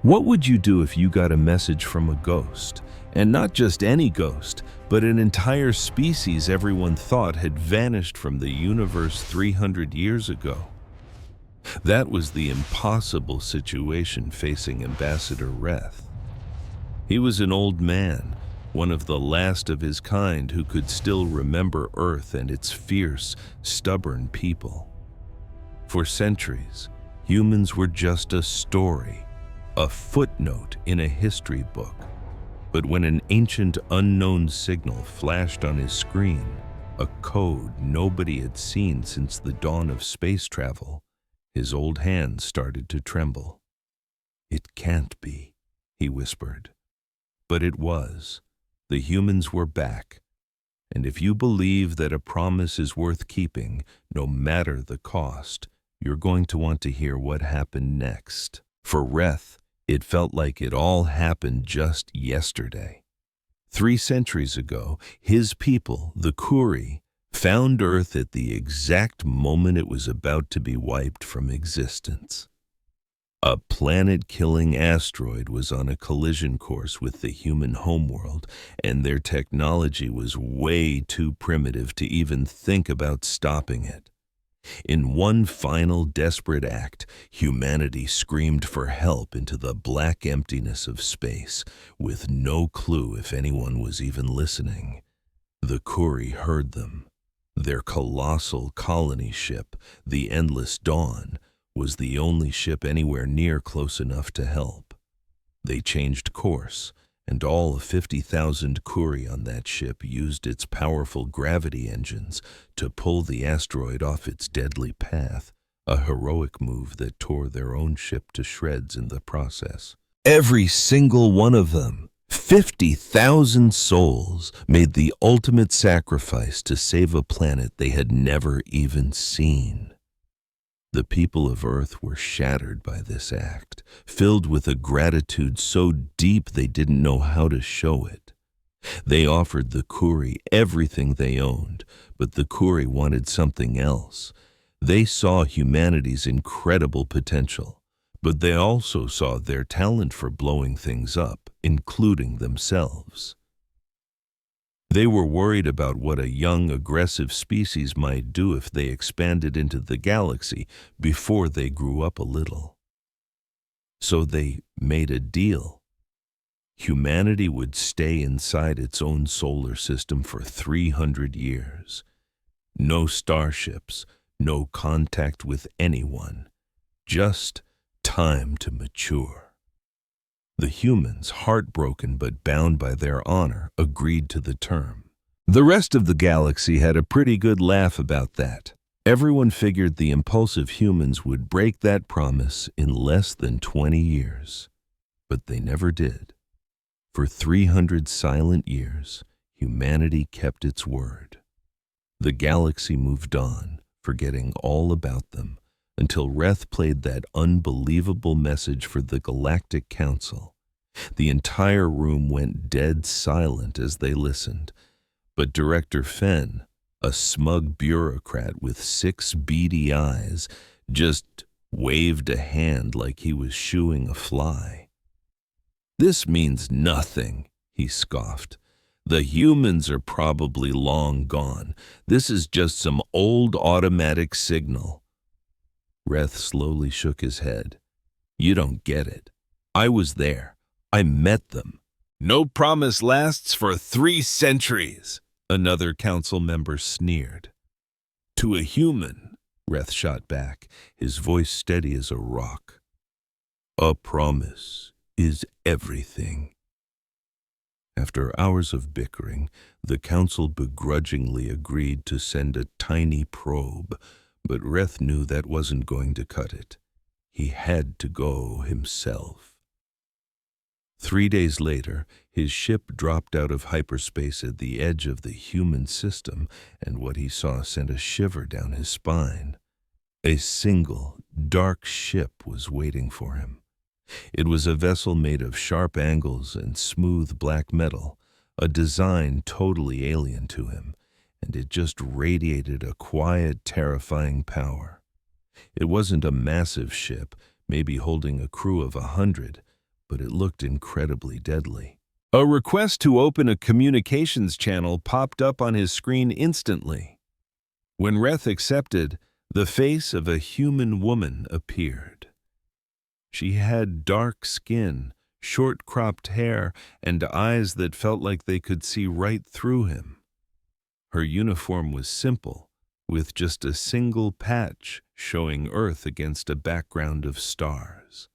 What would you do if you got a message from a ghost? And not just any ghost, but an entire species everyone thought had vanished from the universe 300 years ago. That was the impossible situation facing Ambassador Reth. He was an old man, one of the last of his kind who could still remember Earth and its fierce, stubborn people. For centuries, humans were just a story, a footnote in a history book. But when an ancient unknown signal flashed on his screen, a code nobody had seen since the dawn of space travel, his old hands started to tremble. "It can't be," he whispered. But it was. The humans were back. And if you believe that a promise is worth keeping, no matter the cost, you're going to want to hear what happened next. For Reth, it felt like it all happened just yesterday. 3 centuries ago, his people, the Kuri, found Earth at the exact moment it was about to be wiped from existence. A planet-killing asteroid was on a collision course with the human homeworld, and their technology was way too primitive to even think about stopping it. In one final desperate act, humanity screamed for help into the black emptiness of space, with no clue if anyone was even listening. The Kuri heard them. Their colossal colony ship, the Endless Dawn, was the only ship anywhere near close enough to help. They changed course, and all of 50,000 Kuri on that ship used its powerful gravity engines to pull the asteroid off its deadly path, a heroic move that tore their own ship to shreds in the process. Every single one of them, 50,000 souls, made the ultimate sacrifice to save a planet they had never even seen. The people of Earth were shattered by this act, filled with a gratitude so deep they didn't know how to show it. They offered the Kuri everything they owned, but the Kuri wanted something else. They saw humanity's incredible potential, but they also saw their talent for blowing things up, including themselves. They were worried about what a young, aggressive species might do if they expanded into the galaxy before they grew up a little. So they made a deal. Humanity would stay inside its own solar system for 300 years. No starships, no contact with anyone, just time to mature. The humans, heartbroken but bound by their honor, agreed to the term. The rest of the galaxy had a pretty good laugh about that. Everyone figured the impulsive humans would break that promise in less than 20 years. But they never did. For 300 silent years, humanity kept its word. The galaxy moved on, forgetting all about them, until Reth played that unbelievable message for the Galactic Council. The entire room went dead silent as they listened, but Director Fenn, a smug bureaucrat with 6 beady eyes, just waved a hand like he was shooing a fly. "This means nothing," he scoffed. "The humans are probably long gone. This is just some old automatic signal." Reth slowly shook his head. "You don't get it. I was there. I met them." "No promise lasts for 3 centuries," another council member sneered. "To a human," Reth shot back, his voice steady as a rock, "a promise is everything." After hours of bickering, the council begrudgingly agreed to send a tiny probe, but Reth knew that wasn't going to cut it. He had to go himself. 3 days later, his ship dropped out of hyperspace at the edge of the human system, and what he saw sent a shiver down his spine. A single, dark ship was waiting for him. It was a vessel made of sharp angles and smooth black metal, a design totally alien to him, and it just radiated a quiet, terrifying power. It wasn't a massive ship, maybe holding a crew of 100, but it looked incredibly deadly. A request to open a communications channel popped up on his screen instantly. When Reth accepted, the face of a human woman appeared. She had dark skin, short-cropped hair, and eyes that felt like they could see right through him. Her uniform was simple, with just a single patch showing Earth against a background of stars.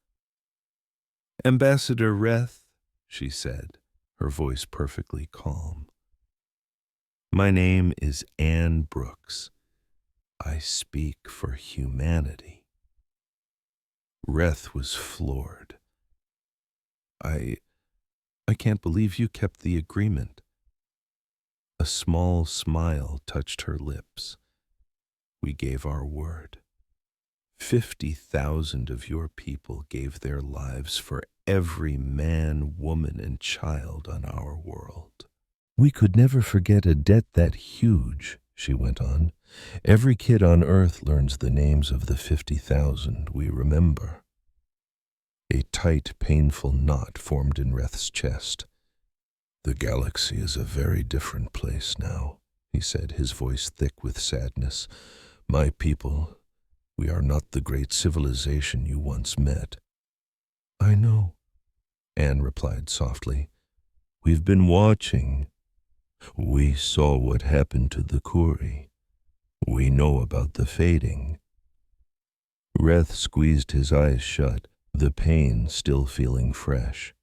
"Ambassador Reth," she said, her voice perfectly calm. "My name is Anne Brooks. I speak for humanity." Reth was floored. I can't believe you kept the agreement." A small smile touched her lips. "We gave our word. 50,000 of your people gave their lives for every man, woman, and child on our world. We could never forget a debt that huge," she went on. "Every kid on Earth learns the names of the 50,000 we remember." A tight, painful knot formed in Reth's chest. "The galaxy is a very different place now," he said, his voice thick with sadness. "My people, we are not the great civilization you once met." "I know," Anne replied softly. "We've been watching. We saw what happened to the Kuri. We know about the fading." Reth squeezed his eyes shut, the pain still feeling fresh.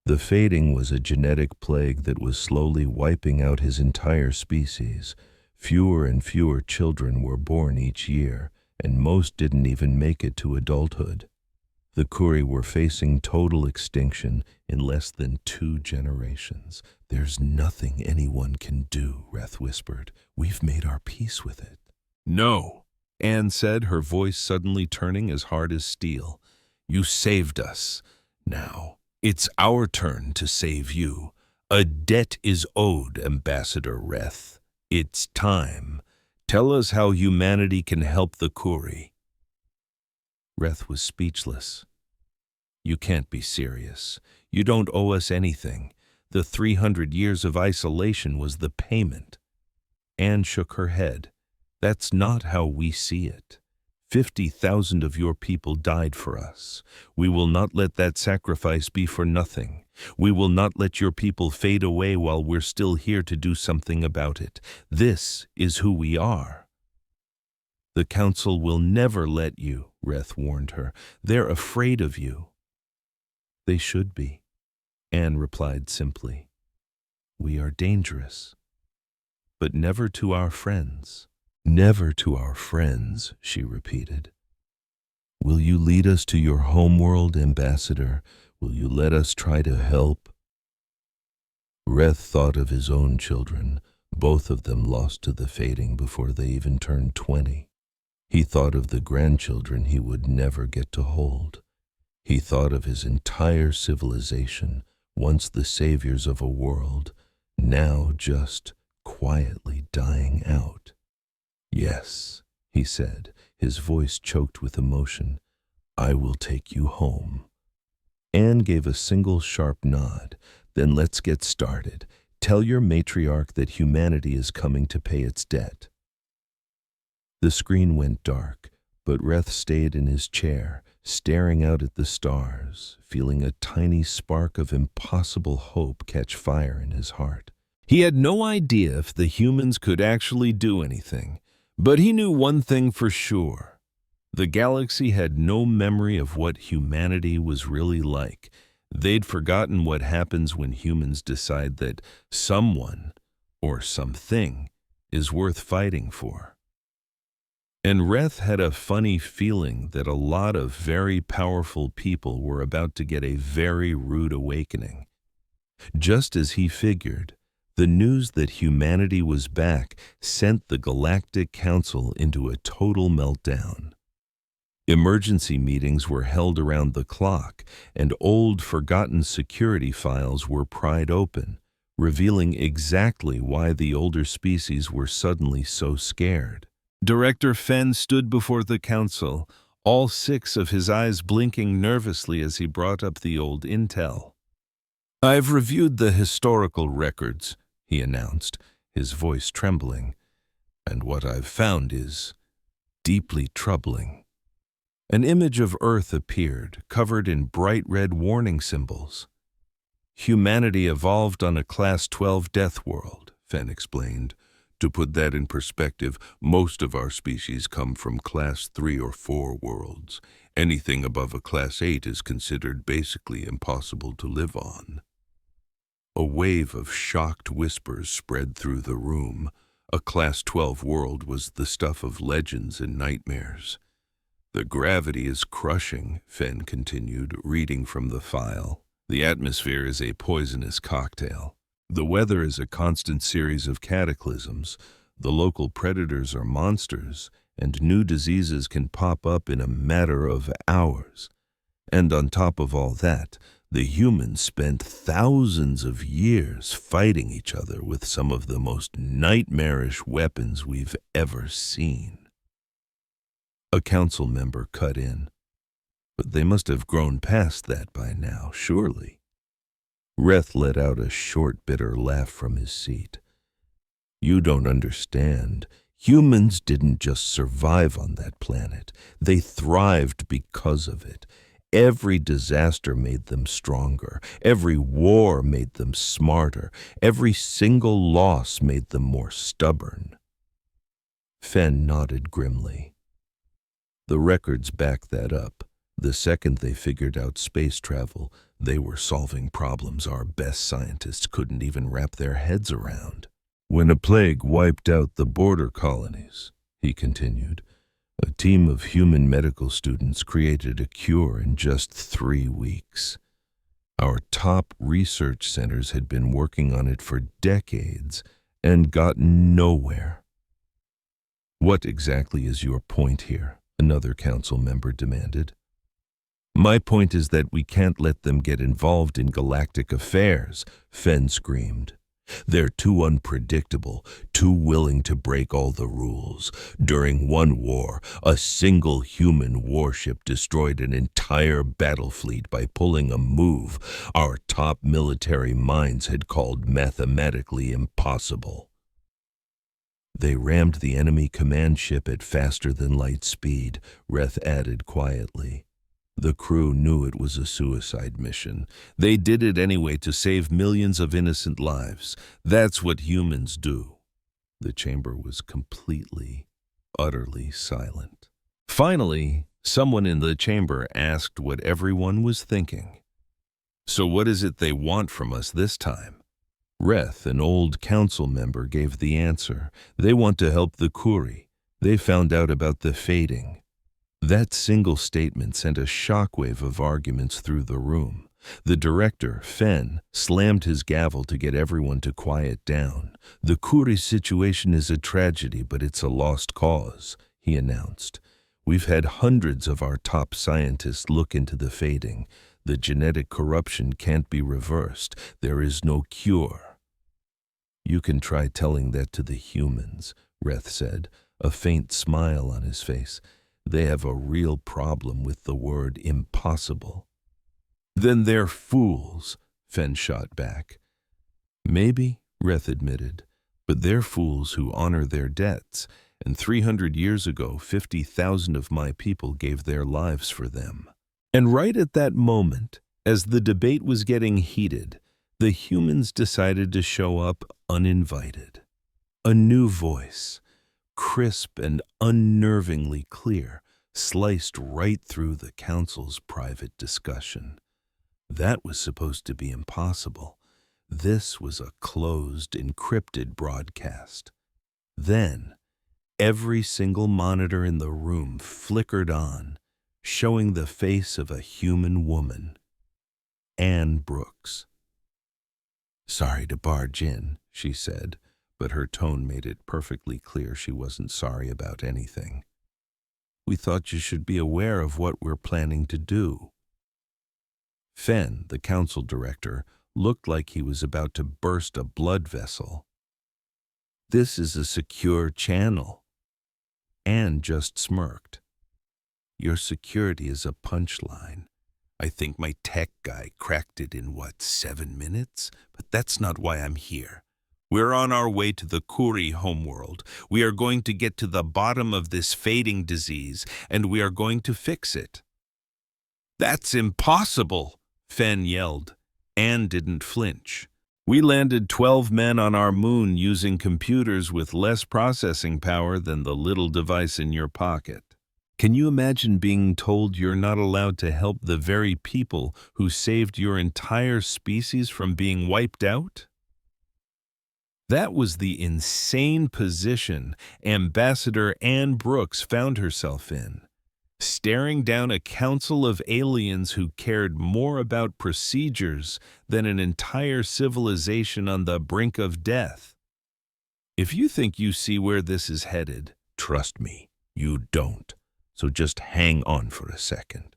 The fading was a genetic plague that was slowly wiping out his entire species. Fewer and fewer children were born each year, and most didn't even make it to adulthood. The Kuri were facing total extinction in less than 2 generations. "There's nothing anyone can do," Reth whispered. "We've made our peace with it." "No," Anne said, her voice suddenly turning as hard as steel. "You saved us. Now, it's our turn to save you. A debt is owed, Ambassador Reth. It's time. Tell us how humanity can help the Kuri." Reth was speechless. "You can't be serious. You don't owe us anything. The 300 years of isolation was the payment." Anne shook her head. "That's not how we see it. 50,000 of your people died for us. We will not let that sacrifice be for nothing. We will not let your people fade away while we're still here to do something about it. This is who we are." "The Council will never let you," Reth warned her. "They're afraid of you." "They should be," Anne replied simply. "We are dangerous, but never to our friends." "Never to our friends," she repeated. "Will you lead us to your homeworld, Ambassador? Will you let us try to help?" Reth thought of his own children, both of them lost to the fading before they even turned 20. He thought of the grandchildren he would never get to hold. He thought of his entire civilization, once the saviors of a world, now just quietly dying out. "Yes," he said, his voice choked with emotion. "I will take you home." Anne gave a single sharp nod. "Then let's get started. Tell your matriarch that humanity is coming to pay its debt." The screen went dark, but Reth stayed in his chair, staring out at the stars, feeling a tiny spark of impossible hope catch fire in his heart. He had no idea if the humans could actually do anything. But he knew one thing for sure. The galaxy had no memory of what humanity was really like. They'd forgotten what happens when humans decide that someone or something is worth fighting for. And Reth had a funny feeling that a lot of very powerful people were about to get a very rude awakening. Just as he figured, the news that humanity was back sent the Galactic Council into a total meltdown. Emergency meetings were held around the clock, and old, forgotten security files were pried open, revealing exactly why the older species were suddenly so scared. Director Fenn stood before the council, all six of his eyes blinking nervously as he brought up the old intel. "I've reviewed the historical records," he announced, his voice trembling, "and what I've found is deeply troubling." An image of Earth appeared, covered in bright red warning symbols. "Humanity evolved on a Class 12 death world," Fenn explained. "To put that in perspective, most of our species come from Class 3 or 4 worlds. Anything above a Class 8 is considered basically impossible to live on." A wave of shocked whispers spread through the room. A Class 12 world was the stuff of legends and nightmares. "The gravity is crushing," Fenn continued, reading from the file. "The atmosphere is a poisonous cocktail. The weather is a constant series of cataclysms. The local predators are monsters, and new diseases can pop up in a matter of hours. And on top of all that, the humans spent thousands of years fighting each other with some of the most nightmarish weapons we've ever seen." A council member cut in. "But they must have grown past that by now, surely." Reth let out a short, bitter laugh from his seat. "You don't understand. Humans didn't just survive on that planet. They thrived because of it. Every disaster made them stronger. Every war made them smarter. Every single loss made them more stubborn." Fenn nodded grimly. "The records back that up. The second they figured out space travel, they were solving problems our best scientists couldn't even wrap their heads around. When a plague wiped out the border colonies," he continued, "a team of human medical students created a cure in just 3 weeks. Our top research centers had been working on it for decades and got nowhere." "What exactly is your point here?" another council member demanded. "My point is that we can't let them get involved in galactic affairs," Fenn screamed. "They're too unpredictable, too willing to break all the rules. During one war, a single human warship destroyed an entire battle fleet by pulling a move our top military minds had called mathematically impossible. They rammed the enemy command ship at faster than light speed," Reth added quietly. "The crew knew it was a suicide mission. They did it anyway to save millions of innocent lives. That's what humans do." The chamber was completely, utterly silent. Finally, someone in the chamber asked what everyone was thinking. "So what is it they want from us this time?" Reth, an old council member, gave the answer. "They want to help the Kuri. They found out about the fading." That single statement sent a shockwave of arguments through the room. The director, Fenn, slammed his gavel to get everyone to quiet down. "The Kuri situation is a tragedy, but it's a lost cause," he announced. "We've had hundreds of our top scientists look into the fading. The genetic corruption can't be reversed. There is no cure." "You can try telling that to the humans," Reth said, a faint smile on his face. "They have a real problem with the word impossible." "Then they're fools," Fenn shot back. "Maybe," Reth admitted, "but they're fools who honor their debts, and 300 years ago, 50,000 of my people gave their lives for them." And right at that moment, as the debate was getting heated, the humans decided to show up uninvited. A new voice, crisp and unnervingly clear, sliced right through the council's private discussion. That was supposed to be impossible. This was a closed, encrypted broadcast. Then, every single monitor in the room flickered on, showing the face of a human woman, Anne Brooks. "Sorry to barge in," she said, but her tone made it perfectly clear she wasn't sorry about anything. "We thought you should be aware of what we're planning to do." Fenn, the council director, looked like he was about to burst a blood vessel. "This is a secure channel." Anne just smirked. Your security is a punchline. I think my tech guy cracked it in, 7 minutes? But that's not why I'm here. We're on our way to the Kuri homeworld. We are going to get to the bottom of this fading disease, and we are going to fix it. That's impossible, Fen yelled. Anne didn't flinch. We landed 12 men on our moon using computers with less processing power than the little device in your pocket. Can you imagine being told you're not allowed to help the very people who saved your entire species from being wiped out? That was the insane position Ambassador Anne Brooks found herself in, staring down a council of aliens who cared more about procedures than an entire civilization on the brink of death. If you think you see where this is headed, trust me, you don't. So just hang on for a second.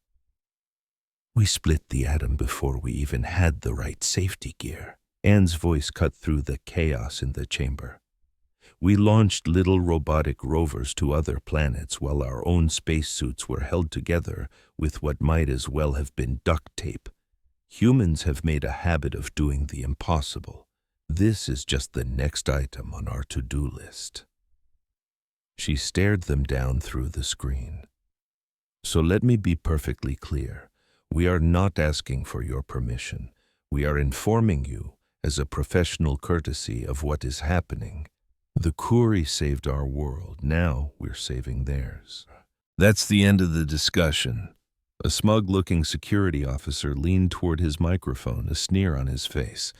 We split the atom before we even had the right safety gear. Anne's voice cut through the chaos in the chamber. We launched little robotic rovers to other planets while our own spacesuits were held together with what might as well have been duct tape. Humans have made a habit of doing the impossible. This is just the next item on our to-do list. She stared them down through the screen. So let me be perfectly clear. We are not asking for your permission. We are informing you, as a professional courtesy, of what is happening. The Kuri saved our world. Now we're saving theirs. That's the end of the discussion. A smug-looking security officer leaned toward his microphone, a sneer on his face.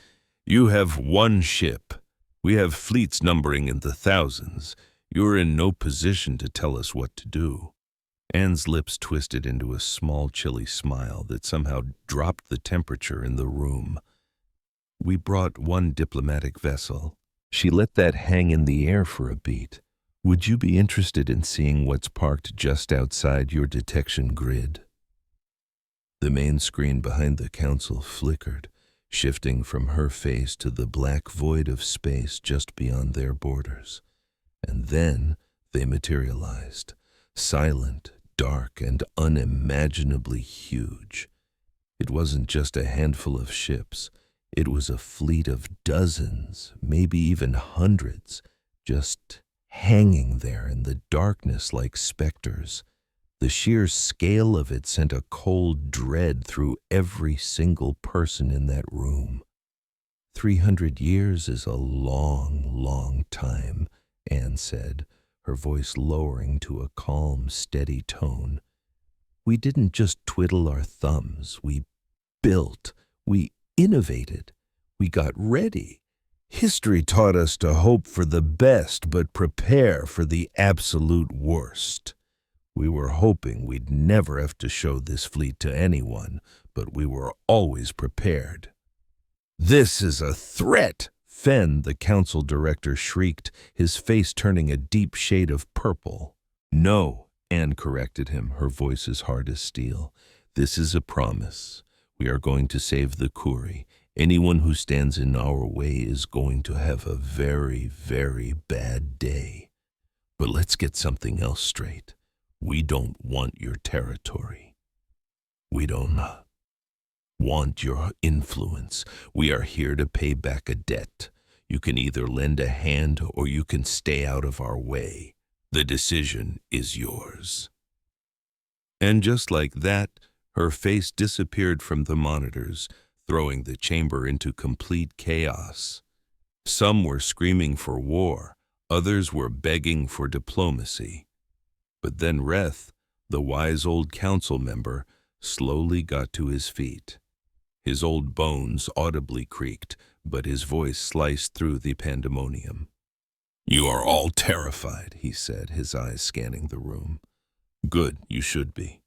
You have one ship. We have fleets numbering in the thousands. You're in no position to tell us what to do. Anne's lips twisted into a small, chilly smile that somehow dropped the temperature in the room. We brought one diplomatic vessel. She let that hang in the air for a beat. Would you be interested in seeing what's parked just outside your detection grid? The main screen behind the council flickered, shifting from her face to the black void of space just beyond their borders. And then they materialized, silent, dark, and unimaginably huge. It wasn't just a handful of ships. It was a fleet of dozens, maybe even hundreds, just hanging there in the darkness like specters. The sheer scale of it sent a cold dread through every single person in that room. 300 years is a long, long time, Anne said, her voice lowering to a calm, steady tone. We didn't just twiddle our thumbs. We built. We innovated. We got ready. History taught us to hope for the best, but prepare for the absolute worst. We were hoping we'd never have to show this fleet to anyone, but we were always prepared. This is a threat! Fen, the council director, shrieked, his face turning a deep shade of purple. No, Anne corrected him, her voice as hard as steel. This is a promise. We are going to save the Kuri. Anyone who stands in our way is going to have a very, very bad day. But let's get something else straight. We don't want your territory. We don't want your influence. We are here to pay back a debt. You can either lend a hand or you can stay out of our way. The decision is yours. And just like that, her face disappeared from the monitors, throwing the chamber into complete chaos. Some were screaming for war, others were begging for diplomacy. But then Reth, the wise old council member, slowly got to his feet. His old bones audibly creaked, but his voice sliced through the pandemonium. You are all terrified, he said, his eyes scanning the room. Good, you should be.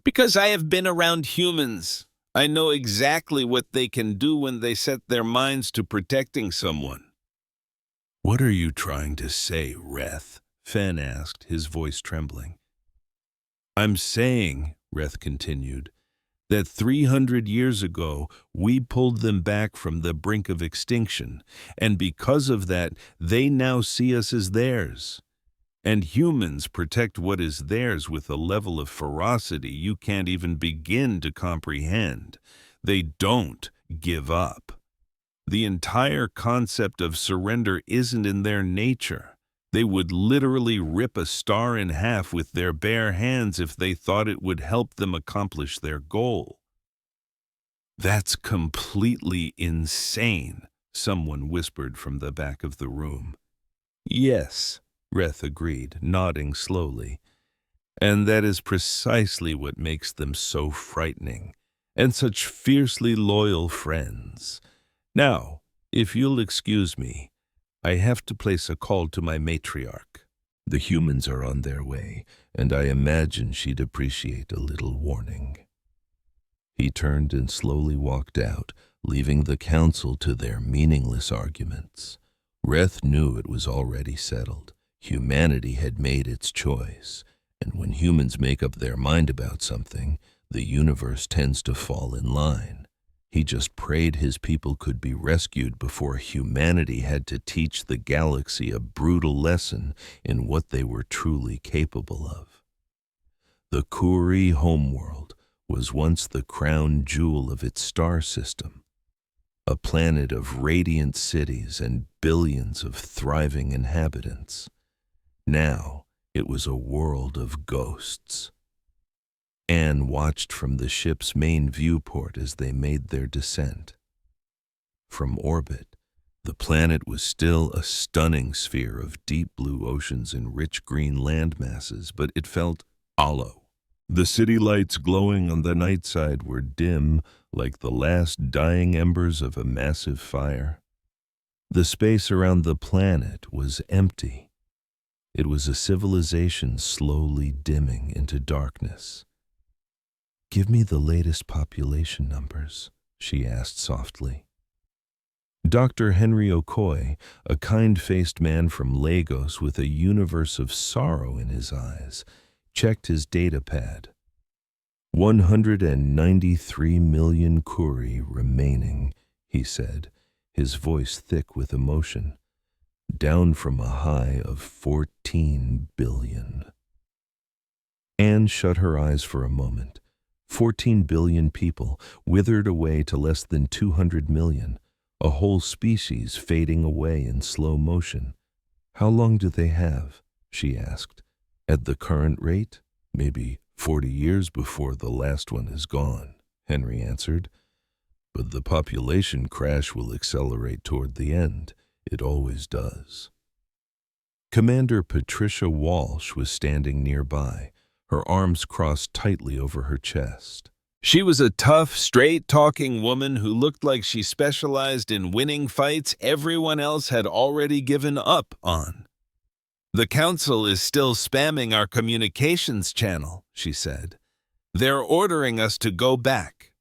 Because I have been around humans. I know exactly what they can do when they set their minds to protecting someone. What are you trying to say, Reth? Fen asked, his voice trembling. I'm saying, Reth continued, that 300 years ago we pulled them back from the brink of extinction, and because of that they now see us as theirs. And humans protect what is theirs with a level of ferocity you can't even begin to comprehend. They don't give up. The entire concept of surrender isn't in their nature. They would literally rip a star in half with their bare hands if they thought it would help them accomplish their goal. That's completely insane, someone whispered from the back of the room. Yes, Reth agreed, nodding slowly. And that is precisely what makes them so frightening, and such fiercely loyal friends. Now, if you'll excuse me, I have to place a call to my matriarch. The humans are on their way, and I imagine she'd appreciate a little warning. He turned and slowly walked out, leaving the council to their meaningless arguments. Reth knew it was already settled. Humanity had made its choice, and when humans make up their mind about something, the universe tends to fall in line. He just prayed his people could be rescued before humanity had to teach the galaxy a brutal lesson in what they were truly capable of. The Kuri homeworld was once the crown jewel of its star system, a planet of radiant cities and billions of thriving inhabitants. Now it was a world of ghosts. Anne watched from the ship's main viewport as they made their descent. From orbit, the planet was still a stunning sphere of deep blue oceans and rich green land masses, but it felt hollow. The city lights glowing on the night side were dim, like the last dying embers of a massive fire. The space around the planet was empty. It was a civilization slowly dimming into darkness. "Give me the latest population numbers," she asked softly. Dr. Henry Okoye, a kind-faced man from Lagos with a universe of sorrow in his eyes, checked his data pad. 193 million Kuri remaining, he said, his voice thick with emotion, down from a high of 14 billion. Anne shut her eyes for a moment. 14 billion people withered away to less than 200 million, a whole species fading away in slow motion. "How long do they have?" she asked. "At the current rate, maybe 40 years before the last one is gone," Henry answered. "But the population crash will accelerate toward the end. It always does." Commander Patricia Walsh was standing nearby, her arms crossed tightly over her chest. She was a tough, straight-talking woman who looked like she specialized in winning fights everyone else had already given up on. "The council is still spamming our communications channel," she said. "They're ordering us to go back."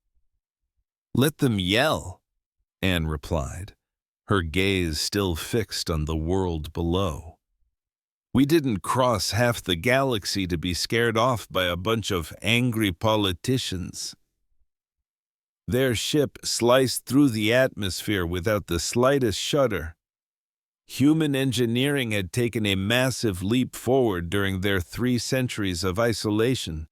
"Let them yell," Anne replied, her gaze still fixed on the world below. "We didn't cross half the galaxy to be scared off by a bunch of angry politicians." Their ship sliced through the atmosphere without the slightest shudder. Human engineering had taken a massive leap forward during their 3 centuries of isolation.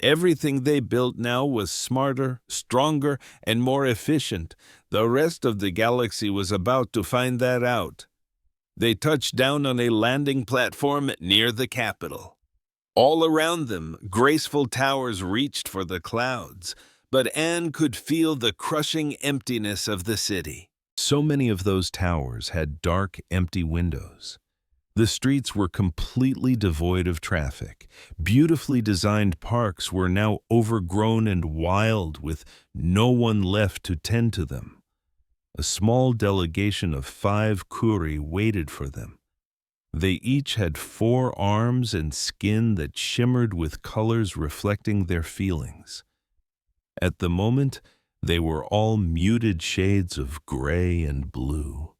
Everything they built now was smarter, stronger, and more efficient. The rest of the galaxy was about to find that out. They touched down on a landing platform near the capital. All around them, graceful towers reached for the clouds, but Anne could feel the crushing emptiness of the city. So many of those towers had dark, empty windows. The streets were completely devoid of traffic. Beautifully designed parks were now overgrown and wild, with no one left to tend to them. A small delegation of 5 Kuri waited for them. They each had 4 arms and skin that shimmered with colors reflecting their feelings. At the moment, they were all muted shades of gray and blue,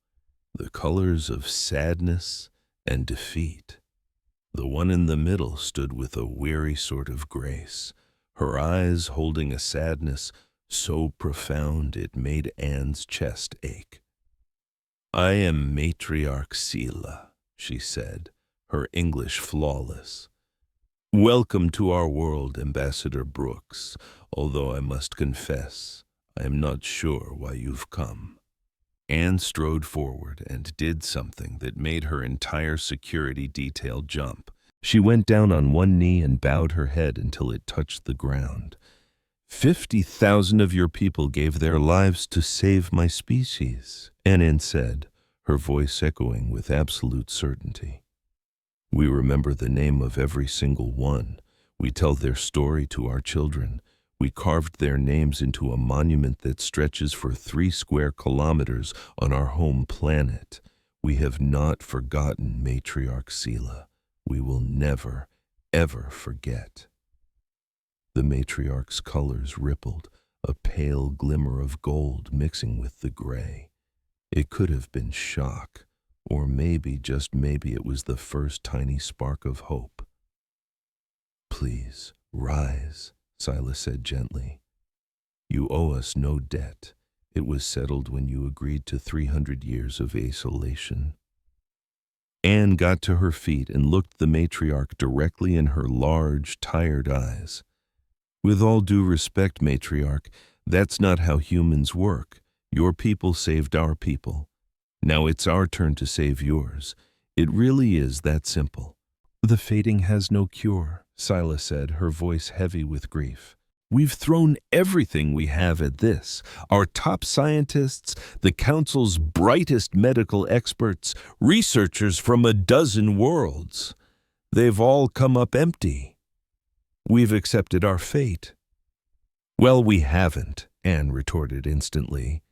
the colors of sadness and defeat. The one in the middle stood with a weary sort of grace, her eyes holding a sadness so profound it made Anne's chest ache. "I am Matriarch Sela," she said, her English flawless. "Welcome to our world, Ambassador Brooks, although I must confess, I am not sure why you've come." Anne strode forward and did something that made her entire security detail jump. She went down on one knee and bowed her head until it touched the ground. 50,000 of your people gave their lives to save my species, Anne said, her voice echoing with absolute certainty. We remember the name of every single one. We tell their story to our children. We carved their names into a monument that stretches for 3 square kilometers on our home planet. We have not forgotten Matriarch Sela. We will never, ever forget. The matriarch's colors rippled, a pale glimmer of gold mixing with the gray. It could have been shock, or maybe, just maybe, it was the first tiny spark of hope. "Please, rise," Silas said gently. "You owe us no debt. It was settled when you agreed to 300 years of isolation." Anne got to her feet and looked the matriarch directly in her large, tired eyes. "With all due respect, matriarch, that's not how humans work. Your people saved our people. Now it's our turn to save yours. It really is that simple." "The fading has no cure," Silas said, her voice heavy with grief. "We've thrown everything we have at this. Our top scientists, the Council's brightest medical experts, researchers from a dozen worlds. They've all come up empty. We've accepted our fate." "Well, we haven't," Anne retorted instantly.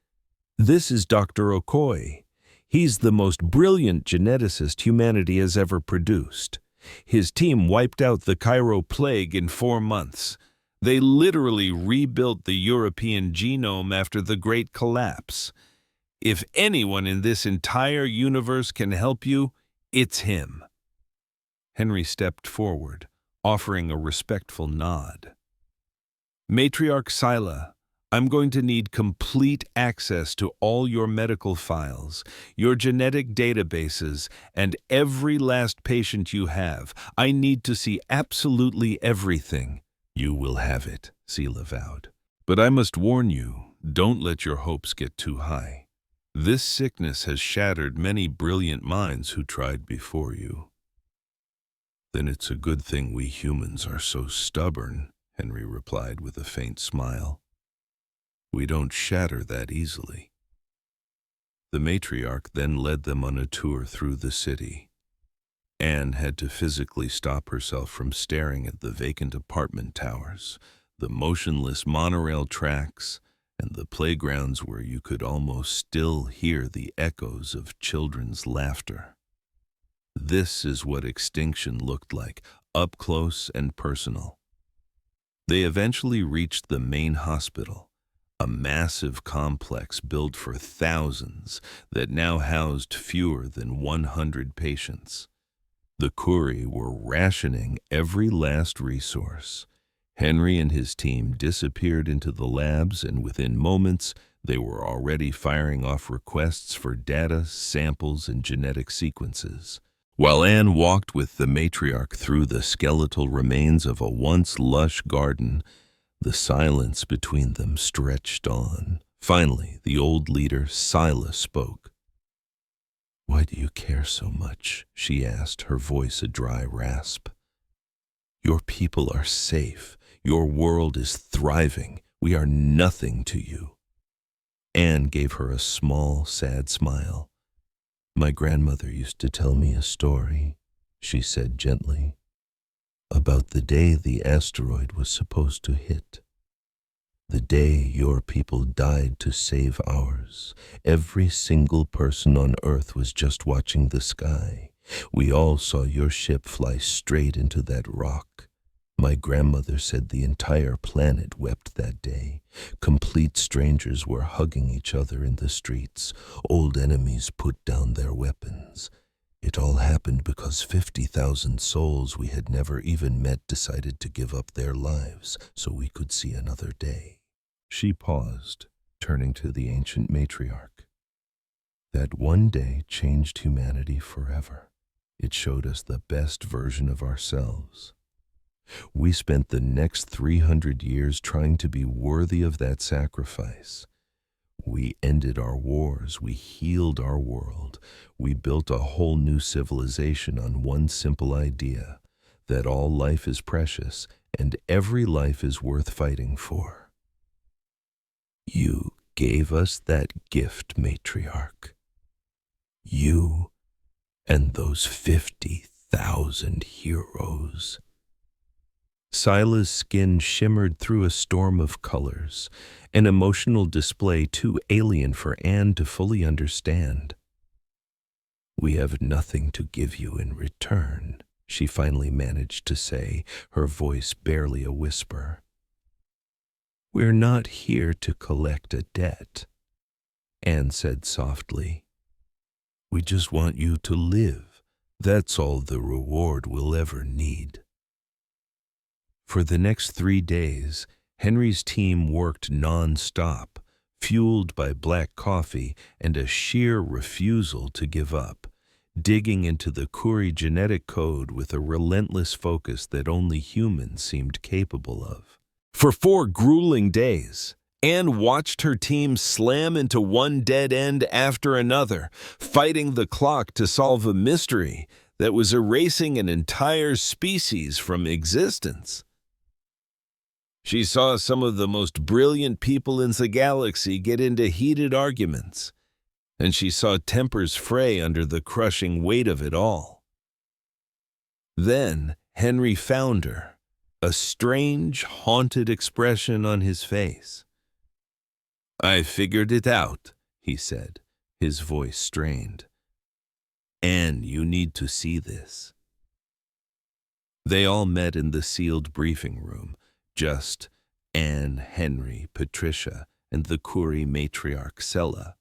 "This is Dr. Okoye. He's the most brilliant geneticist humanity has ever produced. His team wiped out the Cairo plague in 4 months. They literally rebuilt the European genome after the Great Collapse. If anyone in this entire universe can help you, it's him." Henry stepped forward, offering a respectful nod. "Matriarch Sila, I'm going to need complete access to all your medical files, your genetic databases, and every last patient you have. I need to see absolutely everything." "You will have it," Sila vowed. "But I must warn you, don't let your hopes get too high. This sickness has shattered many brilliant minds who tried before you." "Then it's a good thing we humans are so stubborn," Henry replied with a faint smile. "We don't shatter that easily." The matriarch then led them on a tour through the city. Anne had to physically stop herself from staring at the vacant apartment towers, the motionless monorail tracks, and the playgrounds where you could almost still hear the echoes of children's laughter. This is what extinction looked like, up close and personal. They eventually reached the main hospital, a massive complex built for thousands that now housed fewer than 100 patients. The Kuri were rationing every last resource. Henry and his team disappeared into the labs, and within moments, they were already firing off requests for data, samples, and genetic sequences. While Anne walked with the matriarch through the skeletal remains of a once lush garden, the silence between them stretched on. Finally, the old leader, Sila, spoke. "Why do you care so much?" she asked, her voice a dry rasp. "Your people are safe. Your world is thriving. We are nothing to you." Anne gave her a small, sad smile. "My grandmother used to tell me a story," she said gently, "about the day the asteroid was supposed to hit. The day your people died to save ours. Every single person on Earth was just watching the sky. We all saw your ship fly straight into that rock. My grandmother said the entire planet wept that day. Complete strangers were hugging each other in the streets. Old enemies put down their weapons. It all happened because 50,000 souls we had never even met decided to give up their lives so we could see another day." She paused, turning to the ancient matriarch. "That one day changed humanity forever. It showed us the best version of ourselves. We spent the next 300 years trying to be worthy of that sacrifice. We ended our wars, we healed our world, we built a whole new civilization on one simple idea, that all life is precious and every life is worth fighting for. You gave us that gift, matriarch. You and those 50,000 heroes. Sila's skin shimmered through a storm of colors, an emotional display too alien for Anne to fully understand. We have nothing to give you in return, she finally managed to say, her voice barely a whisper. We're not here to collect a debt, Anne said softly. We just want you to live. That's all the reward we'll ever need. For the next 3 days, Henry's team worked non-stop, fueled by black coffee and a sheer refusal to give up, digging into the Curie genetic code with a relentless focus that only humans seemed capable of. For 4 grueling days, Anne watched her team slam into one dead end after another, fighting the clock to solve a mystery that was erasing an entire species from existence. She saw some of the most brilliant people in the galaxy get into heated arguments, and she saw tempers fray under the crushing weight of it all. Then Henry found her, a strange, haunted expression on his face. I figured it out, he said, his voice strained. Anne, you need to see this. They all met in the sealed briefing room, just Anne, Henry, Patricia, and the Curie matriarch Sella.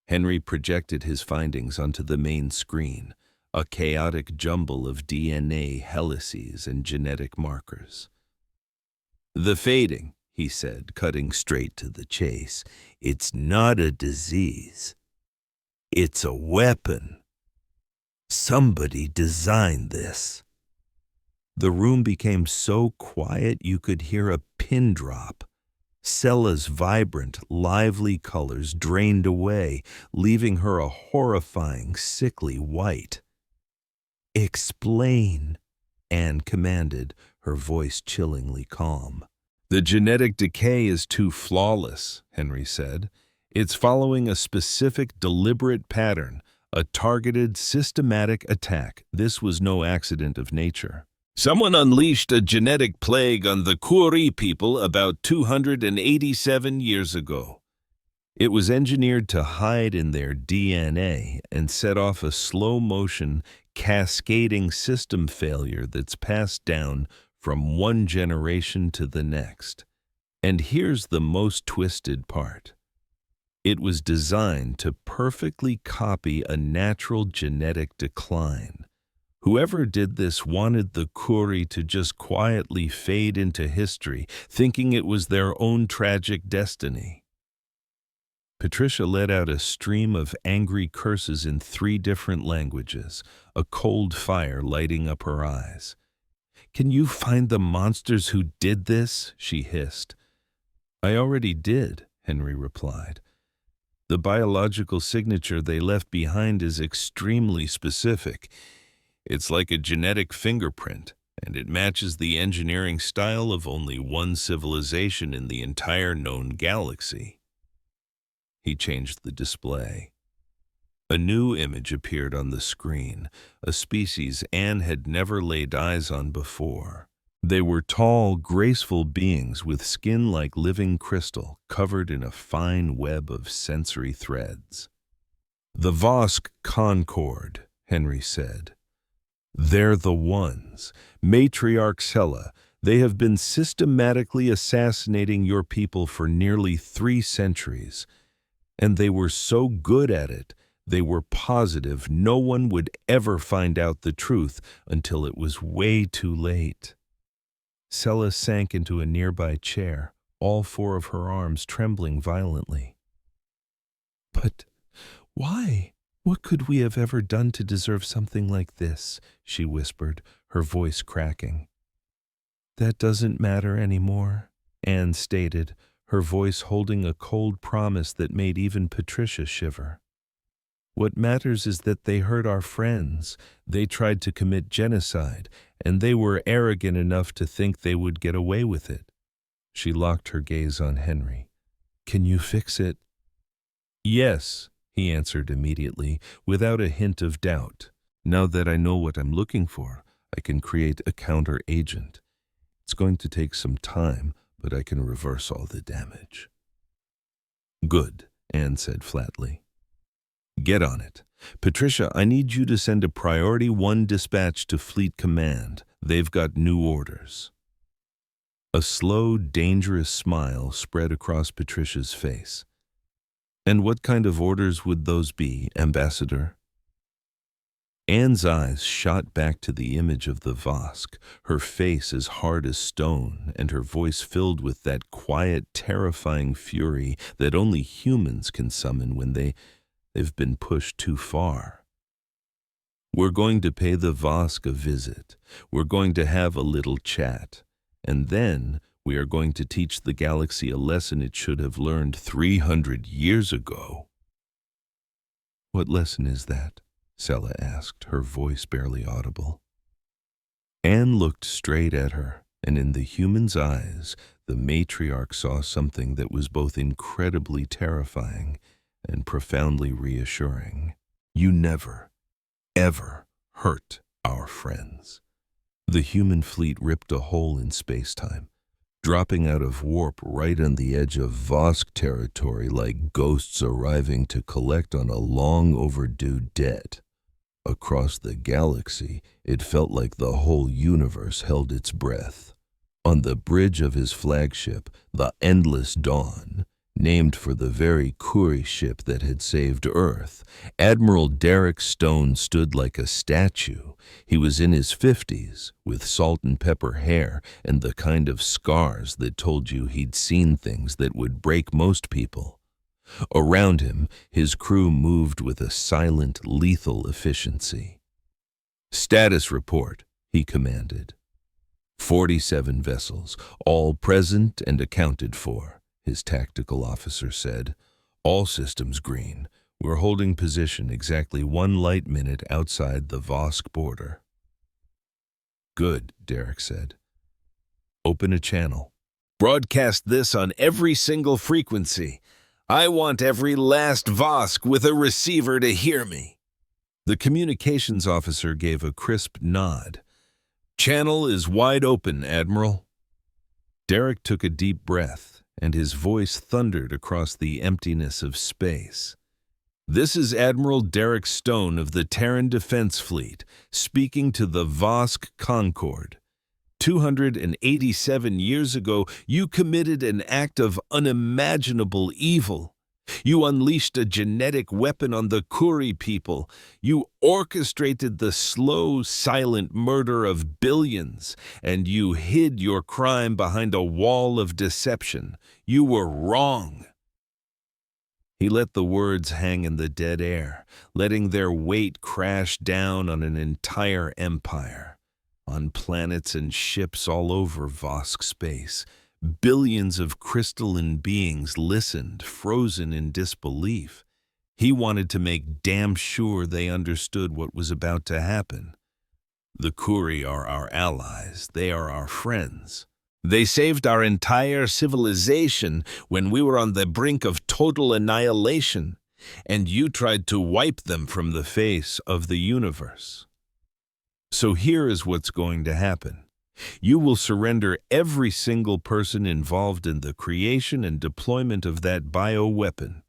Henry projected his findings onto the main screen, a chaotic jumble of DNA helices and genetic markers. The fading, he said, cutting straight to the chase, it's not a disease. It's a weapon. Somebody designed this. The room became so quiet you could hear a pin drop. Sella's vibrant, lively colors drained away, leaving her a horrifying, sickly white. Explain, Anne commanded, her voice chillingly calm. The genetic decay is too flawless, Henry said. It's following a specific, deliberate pattern, a targeted, systematic attack. This was no accident of nature. Someone unleashed a genetic plague on the Curie people about 287 years ago. It was engineered to hide in their DNA and set off a slow-motion, cascading system failure that's passed down from one generation to the next. And here's the most twisted part. It was designed to perfectly copy a natural genetic decline. Whoever did this wanted the Curie to just quietly fade into history, thinking it was their own tragic destiny. Patricia let out a stream of angry curses in 3 different languages, a cold fire lighting up her eyes. Can you find the monsters who did this? She hissed. I already did, Henry replied. The biological signature they left behind is extremely specific. It's like a genetic fingerprint, and it matches the engineering style of only one civilization in the entire known galaxy. He changed the display. A new image appeared on the screen, a species Anne had never laid eyes on before. They were tall, graceful beings with skin like living crystal, covered in a fine web of sensory threads. The Vosk Concord, Henry said. They're the ones. Matriarch Sella, they have been systematically assassinating your people for nearly 3 centuries. And they were so good at it, they were positive no one would ever find out the truth until it was way too late. Sella sank into a nearby chair, all 4 of her arms trembling violently. But why? What could we have ever done to deserve something like this? She whispered, her voice cracking. That doesn't matter anymore, Anne stated, her voice holding a cold promise that made even Patricia shiver. What matters is that they hurt our friends, they tried to commit genocide, and they were arrogant enough to think they would get away with it. She locked her gaze on Henry. Can you fix it? Yes, he answered immediately, without a hint of doubt. Now that I know what I'm looking for, I can create a counter-agent. It's going to take some time, but I can reverse all the damage. Good, Anne said flatly. Get on it. Patricia, I need you to send a Priority 1 dispatch to Fleet Command. They've got new orders. A slow, dangerous smile spread across Patricia's face. And what kind of orders would those be, Ambassador? Anne's eyes shot back to the image of the Vosk, her face as hard as stone, and her voice filled with that quiet, terrifying fury that only humans can summon when they've been pushed too far. We're going to pay the Vosk a visit. We're going to have a little chat. And then we are going to teach the galaxy a lesson it should have learned 300 years ago. What lesson is that? Sella asked, her voice barely audible. Anne looked straight at her, and in the human's eyes, the matriarch saw something that was both incredibly terrifying and profoundly reassuring. You never, ever hurt our friends. The human fleet ripped a hole in space-time, dropping out of warp right on the edge of Vosk territory like ghosts arriving to collect on a long-overdue debt. Across the galaxy, it felt like the whole universe held its breath. On the bridge of his flagship, the Endless Dawn, named for the very Curie ship that had saved Earth, Admiral Derek Stone stood like a statue. He was in his 50s, with salt and pepper hair and the kind of scars that told you he'd seen things that would break most people. Around him, his crew moved with a silent, lethal efficiency. Status report, he commanded. 47 vessels, all present and accounted for, his tactical officer said. All systems green. We're holding position exactly 1 light minute outside the Vosk border. Good, Derek said. Open a channel. Broadcast this on every single frequency. I want every last Vosk with a receiver to hear me. The communications officer gave a crisp nod. Channel is wide open, Admiral. Derek took a deep breath, and his voice thundered across the emptiness of space. This is Admiral Derek Stone of the Terran Defense Fleet, speaking to the Vosk Concord. 287 years ago, you committed an act of unimaginable evil. You unleashed a genetic weapon on the Curie people. You orchestrated the slow, silent murder of billions, and you hid your crime behind a wall of deception. You were wrong. He let the words hang in the dead air, letting their weight crash down on an entire empire. On planets and ships all over Vosk space, billions of crystalline beings listened, frozen in disbelief. He wanted to make damn sure they understood what was about to happen. The Curie are our allies. They are our friends. They saved our entire civilization when we were on the brink of total annihilation, and you tried to wipe them from the face of the universe. So here is what's going to happen. You will surrender every single person involved in the creation and deployment of that bioweapon.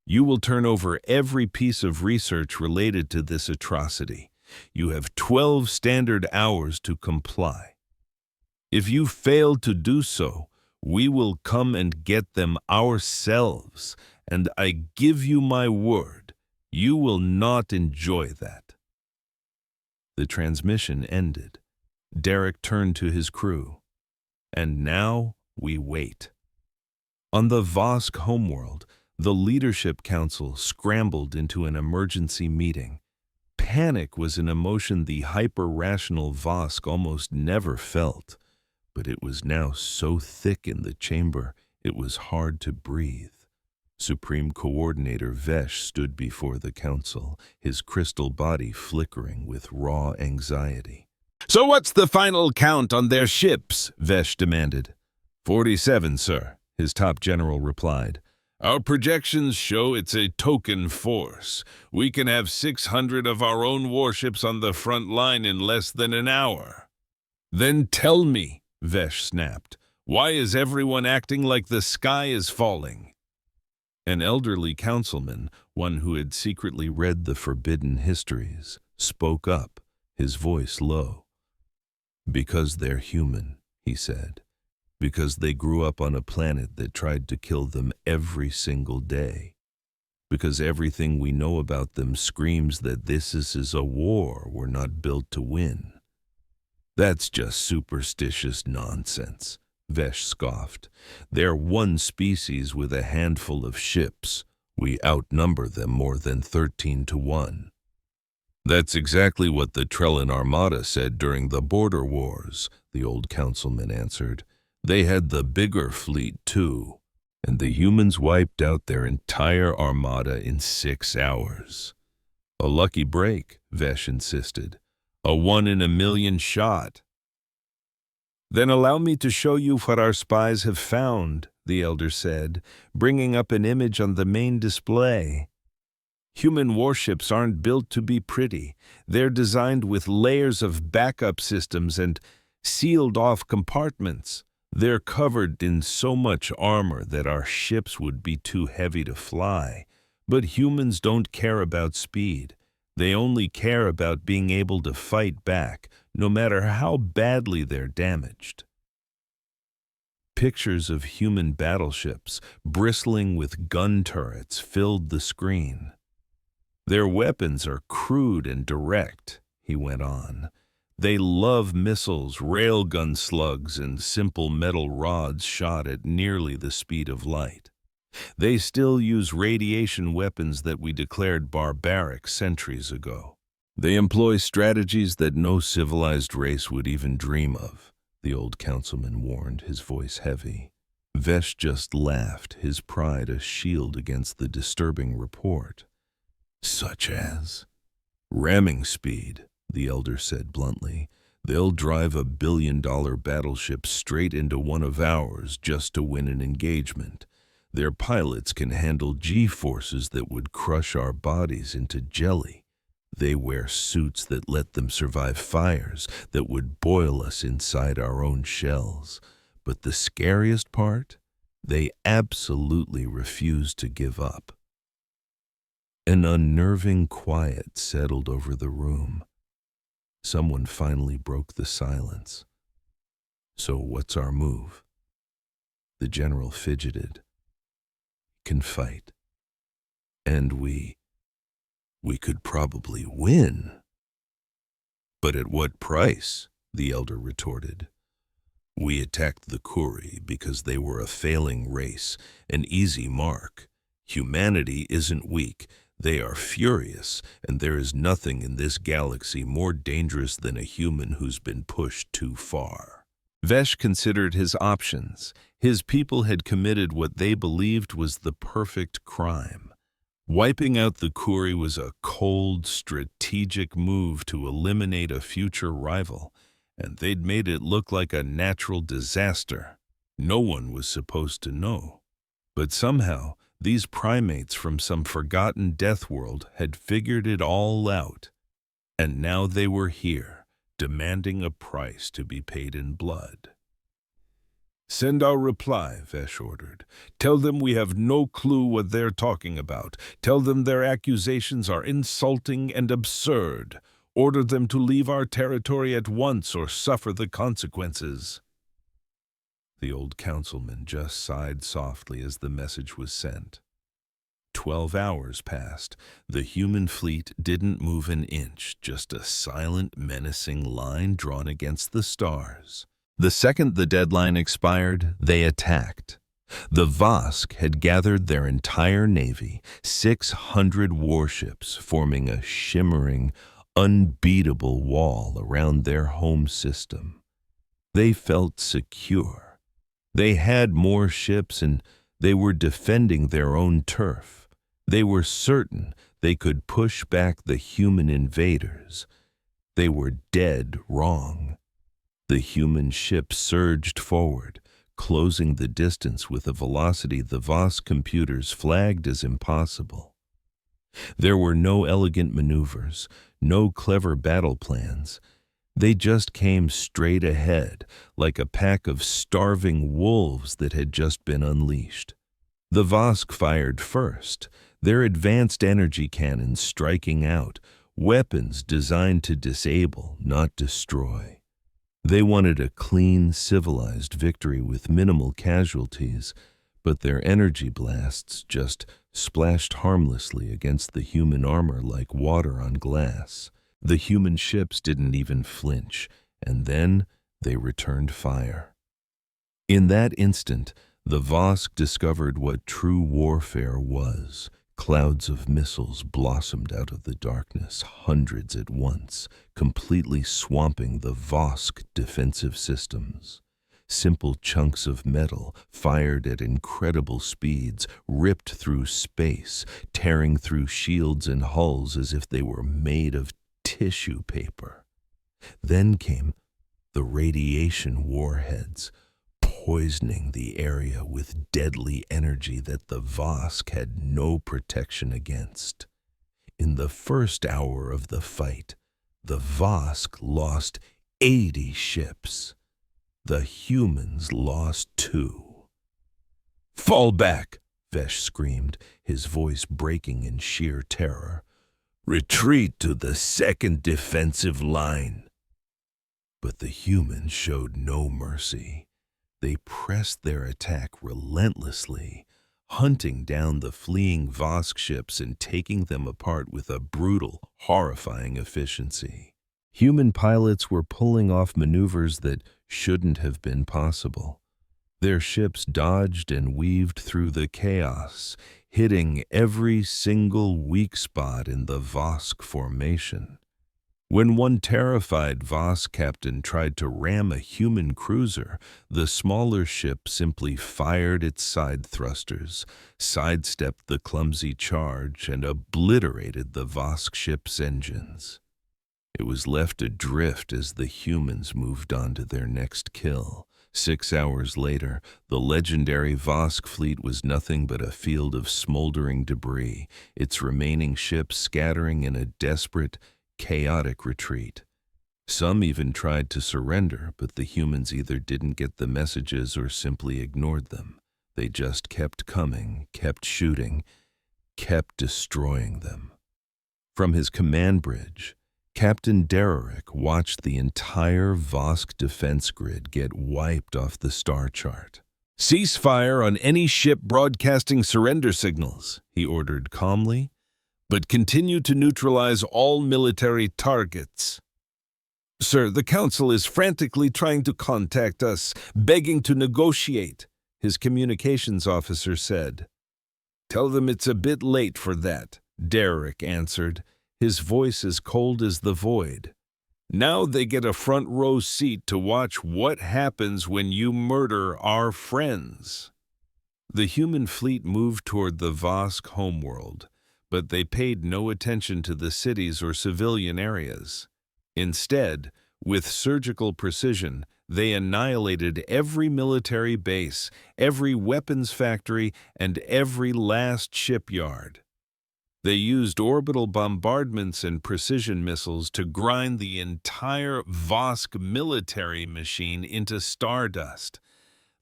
You will turn over every piece of research related to this atrocity. You have 12 standard hours to comply. If you fail to do so, we will come and get them ourselves, and I give you my word, you will not enjoy that. The transmission ended. Derek turned to his crew. And now we wait. On the Vosk homeworld, The leadership council scrambled into an emergency meeting. Panic was an emotion the hyper-rational Vosk almost never felt, but it was now so thick in the chamber it was hard to breathe. Supreme Coordinator Vesh stood before the council, his crystal body flickering with raw anxiety. "So what's the final count on their ships?" Vesh demanded. 47, sir," his top general replied. "Our projections show it's a token force. We can have 600 of our own warships on the front line in less than an hour." "Then tell me," Vesh snapped, "why is everyone acting like the sky is falling?" An elderly councilman, one who had secretly read the forbidden histories, spoke up, his voice low. "Because they're human," he said. "Because they grew up on a planet that tried to kill them every single day. Because everything we know about them screams that this is a war we're not built to win." "That's just superstitious nonsense," Vesh scoffed. "They're one species with a handful of ships. We outnumber them more than 13 to 1. "That's exactly what the Trellan Armada said during the border wars," the old councilman answered. "They had the bigger fleet, too, and the humans wiped out their entire armada in 6 hours. "A lucky break," Vesh insisted. "A 1-in-a-million shot." "Then allow me to show you what our spies have found," the elder said, bringing up an image on the main display. "Human warships aren't built to be pretty. They're designed with layers of backup systems and sealed-off compartments. They're covered in so much armor that our ships would be too heavy to fly. But humans don't care about speed. They only care about being able to fight back, no matter how badly they're damaged." Pictures of human battleships, bristling with gun turrets, filled the screen. "Their weapons are crude and direct," he went on. "They love missiles, railgun slugs, and simple metal rods shot at nearly the speed of light. They still use radiation weapons that we declared barbaric centuries ago. They employ strategies that no civilized race would even dream of," the old councilman warned, his voice heavy. Vesh just laughed, his pride a shield against the disturbing report. "Such as?" "Ramming speed," the elder said bluntly. "They'll drive a billion-dollar battleship straight into one of ours just to win an engagement. Their pilots can handle G-forces that would crush our bodies into jelly. They wear suits that let them survive fires that would boil us inside our own shells. But the scariest part? They absolutely refuse to give up." An unnerving quiet settled over the room. Someone finally broke the silence. "So what's our move?" The general fidgeted. "Can fight. And we could probably win." "But at what price?" the elder retorted. "We attacked the Kuri because they were a failing race, an easy mark. Humanity isn't weak. They are furious, and there is nothing in this galaxy more dangerous than a human who's been pushed too far." Vesh considered his options. His people had committed what they believed was the perfect crime. Wiping out the Kuri was a cold, strategic move to eliminate a future rival, and they'd made it look like a natural disaster. No one was supposed to know. But somehow, these primates from some forgotten death world had figured it all out. And now they were here, demanding a price to be paid in blood. "Send our reply," Vesh ordered. "Tell them we have no clue what they're talking about. Tell them their accusations are insulting and absurd. Order them to leave our territory at once or suffer the consequences." The old councilman just sighed softly as the message was sent. 12 hours passed. The human fleet didn't move an inch, just a silent, menacing line drawn against the stars. The second the deadline expired, they attacked. The Vosk had gathered their entire navy, 600 warships, forming a shimmering, unbeatable wall around their home system. They felt secure. They had more ships and they were defending their own turf. They were certain they could push back the human invaders. They were dead wrong. The human ship surged forward, closing the distance with a velocity the Vosk computers flagged as impossible. There were no elegant maneuvers, no clever battle plans. They just came straight ahead, like a pack of starving wolves that had just been unleashed. The Vosk fired first, their advanced energy cannons striking out, weapons designed to disable, not destroy. They wanted a clean, civilized victory with minimal casualties, but their energy blasts just splashed harmlessly against the human armor like water on glass. The human ships didn't even flinch, and then they returned fire. In that instant, the Vosk discovered what true warfare was. Clouds of missiles blossomed out of the darkness, hundreds at once, completely swamping the Vosk defensive systems. Simple chunks of metal, fired at incredible speeds, ripped through space, tearing through shields and hulls as if they were made of tissue paper. Then came the radiation warheads, poisoning the area with deadly energy that the Vosk had no protection against. In the first hour of the fight, the Vosk lost 80 ships. The humans lost 2. "Fall back!" Vesh screamed, his voice breaking in sheer terror. "Retreat to the second defensive line." But the humans showed no mercy. They pressed their attack relentlessly, hunting down the fleeing Vosk ships and taking them apart with a brutal, horrifying efficiency. Human pilots were pulling off maneuvers that shouldn't have been possible. Their ships dodged and weaved through the chaos, hitting every single weak spot in the Vosk formation. When one terrified Vosk captain tried to ram a human cruiser, the smaller ship simply fired its side thrusters, sidestepped the clumsy charge, and obliterated the Vosk ship's engines. It was left adrift as the humans moved on to their next kill. 6 hours later, the legendary Vosk fleet was nothing but a field of smoldering debris, its remaining ships scattering in a desperate, chaotic retreat. Some even tried to surrender, but the humans either didn't get the messages or simply ignored them. They just kept coming, kept shooting, kept destroying them. From his command bridge, Captain Dererick watched the entire Vosk defense grid get wiped off the star chart. "Cease fire on any ship broadcasting surrender signals," he ordered calmly, "but continue to neutralize all military targets." "Sir, the Council is frantically trying to contact us, begging to negotiate," his communications officer said. "Tell them it's a bit late for that," Dererick answered, his voice as cold as the void. "Now they get a front row seat to watch what happens when you murder our friends." The human fleet moved toward the Vosk homeworld, but they paid no attention to the cities or civilian areas. Instead, with surgical precision, they annihilated every military base, every weapons factory, and every last shipyard. They used orbital bombardments and precision missiles to grind the entire Vosk military machine into stardust.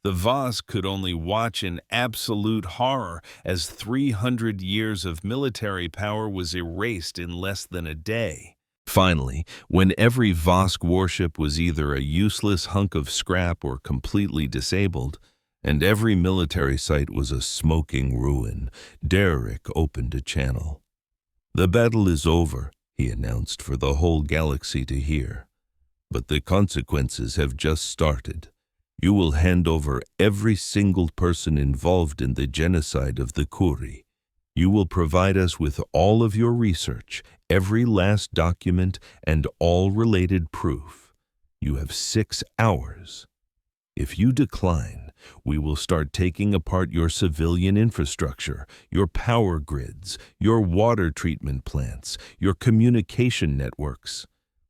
The Vosk could only watch in absolute horror as 300 years of military power was erased in less than a day. Finally, when every Vosk warship was either a useless hunk of scrap or completely disabled, and every military site was a smoking ruin, Dererick opened a channel. "The battle is over," he announced for the whole galaxy to hear. "But the consequences have just started. You will hand over every single person involved in the genocide of the Kuri. You will provide us with all of your research, every last document, and all related proof. You have 6 hours. If you decline, we will start taking apart your civilian infrastructure, your power grids, your water treatment plants, your communication networks.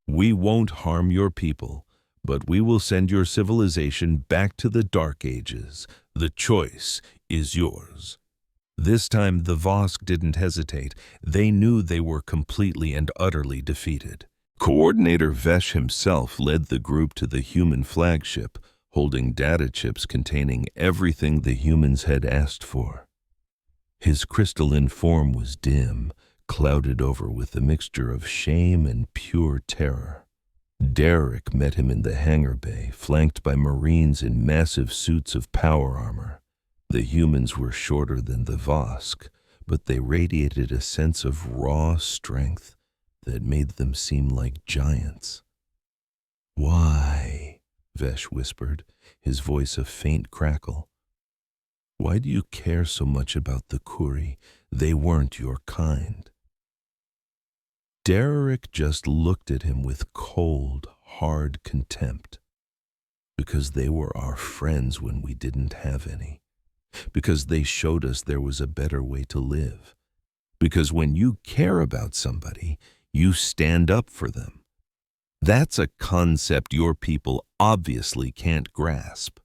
We won't harm your people, but we will send your civilization back to the Dark Ages. The choice is yours. This time the Vosk didn't hesitate. They knew they were completely and utterly defeated. Coordinator Vesh himself led the group to the human flagship, holding data chips containing everything the humans had asked for. His crystalline form was dim, clouded over with a mixture of shame and pure terror. Derek met him in the hangar bay, flanked by Marines in massive suits of power armor. The humans were shorter than the Vosk, but they radiated a sense of raw strength that made them seem like giants. "Why?" Vesh whispered, his voice a faint crackle. "Why do you care so much about the Kuri? They weren't your kind." Derek just looked at him with cold, hard contempt. "Because they were our friends when we didn't have any. Because they showed us there was a better way to live. Because when you care about somebody, you stand up for them. That's a concept your people obviously can't grasp."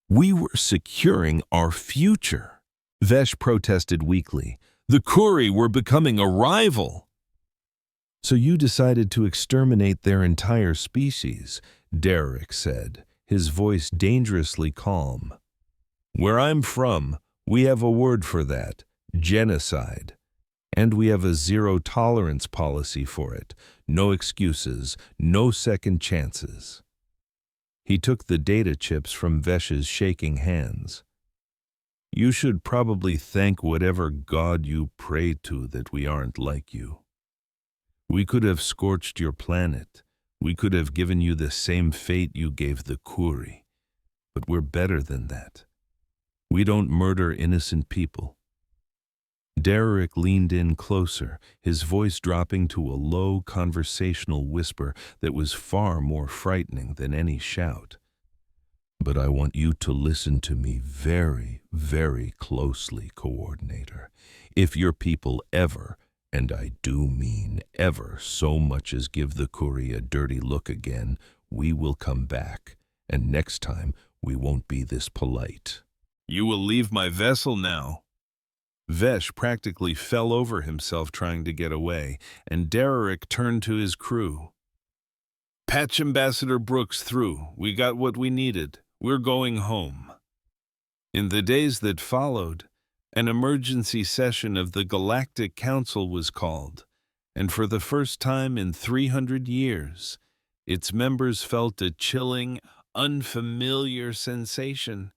"We were securing our future," Vesh protested weakly. "The Kuri were becoming a rival." "So you decided to exterminate their entire species," Derek said, his voice dangerously calm. "Where I'm from, we have a word for that: genocide. And we have a zero-tolerance policy for it. No excuses, no second chances." He took the data chips from Vesh's shaking hands. "You should probably thank whatever god you pray to that we aren't like you. We could have scorched your planet. We could have given you the same fate you gave the Kuri. But we're better than that. We don't murder innocent people." Derek leaned in closer, his voice dropping to a low conversational whisper that was far more frightening than any shout. "But I want you to listen to me very, very closely, Coordinator. If your people ever, and I do mean ever, so much as give the Kuri a dirty look again, we will come back, and next time we won't be this polite." "You will leave my vessel now." Vesh practically fell over himself trying to get away, and Derek turned to his crew. "Patch Ambassador Brooks through. We got what we needed. We're going home." In the days that followed, an emergency session of the Galactic Council was called, and for the first time in 300 years, its members felt a chilling, unfamiliar sensation: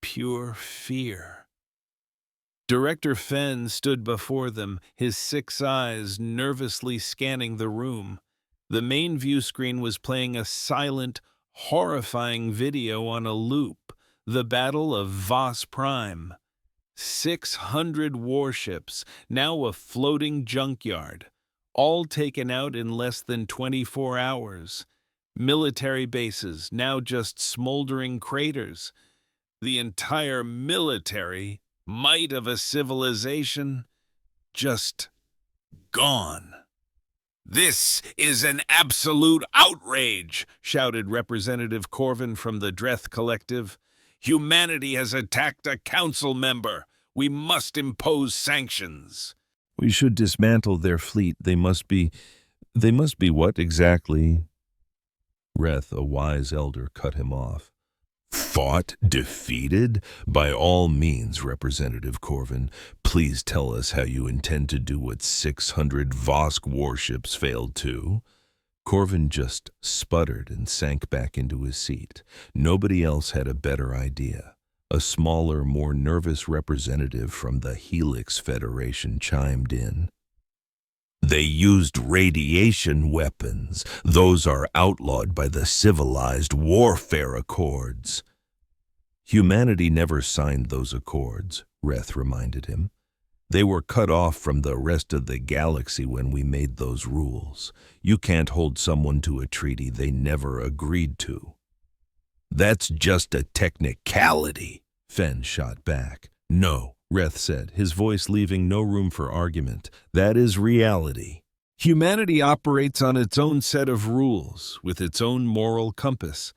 pure fear. Director Fenn stood before them, his 6 eyes nervously scanning the room. The main view screen was playing a silent, horrifying video on a loop: the Battle of Vos Prime. 600 warships, now a floating junkyard, all taken out in less than 24 hours. Military bases, now just smoldering craters. The entire military might of a civilization, just gone. "This is an absolute outrage," shouted Representative Corvin from the Dreth Collective. "Humanity has attacked a council member. We must impose sanctions." "We should dismantle their fleet. They must be what exactly?" Reth, a wise elder, cut him off. "Fought? Defeated? By all means, Representative Corvin. Please tell us how you intend to do what 600 Vosk warships failed to." Corvin just sputtered and sank back into his seat. Nobody else had a better idea. A smaller, more nervous representative from the Helix Federation chimed in. They used radiation weapons. Those are outlawed by the Civilized Warfare Accords. Humanity never signed those accords, Reth reminded him. They were cut off from the rest of the galaxy when we made those rules. You can't hold someone to a treaty they never agreed to. That's just a technicality, Fen shot back. No, Reth said, his voice leaving no room for argument. That is reality. Humanity operates on its own set of rules, with its own moral compass.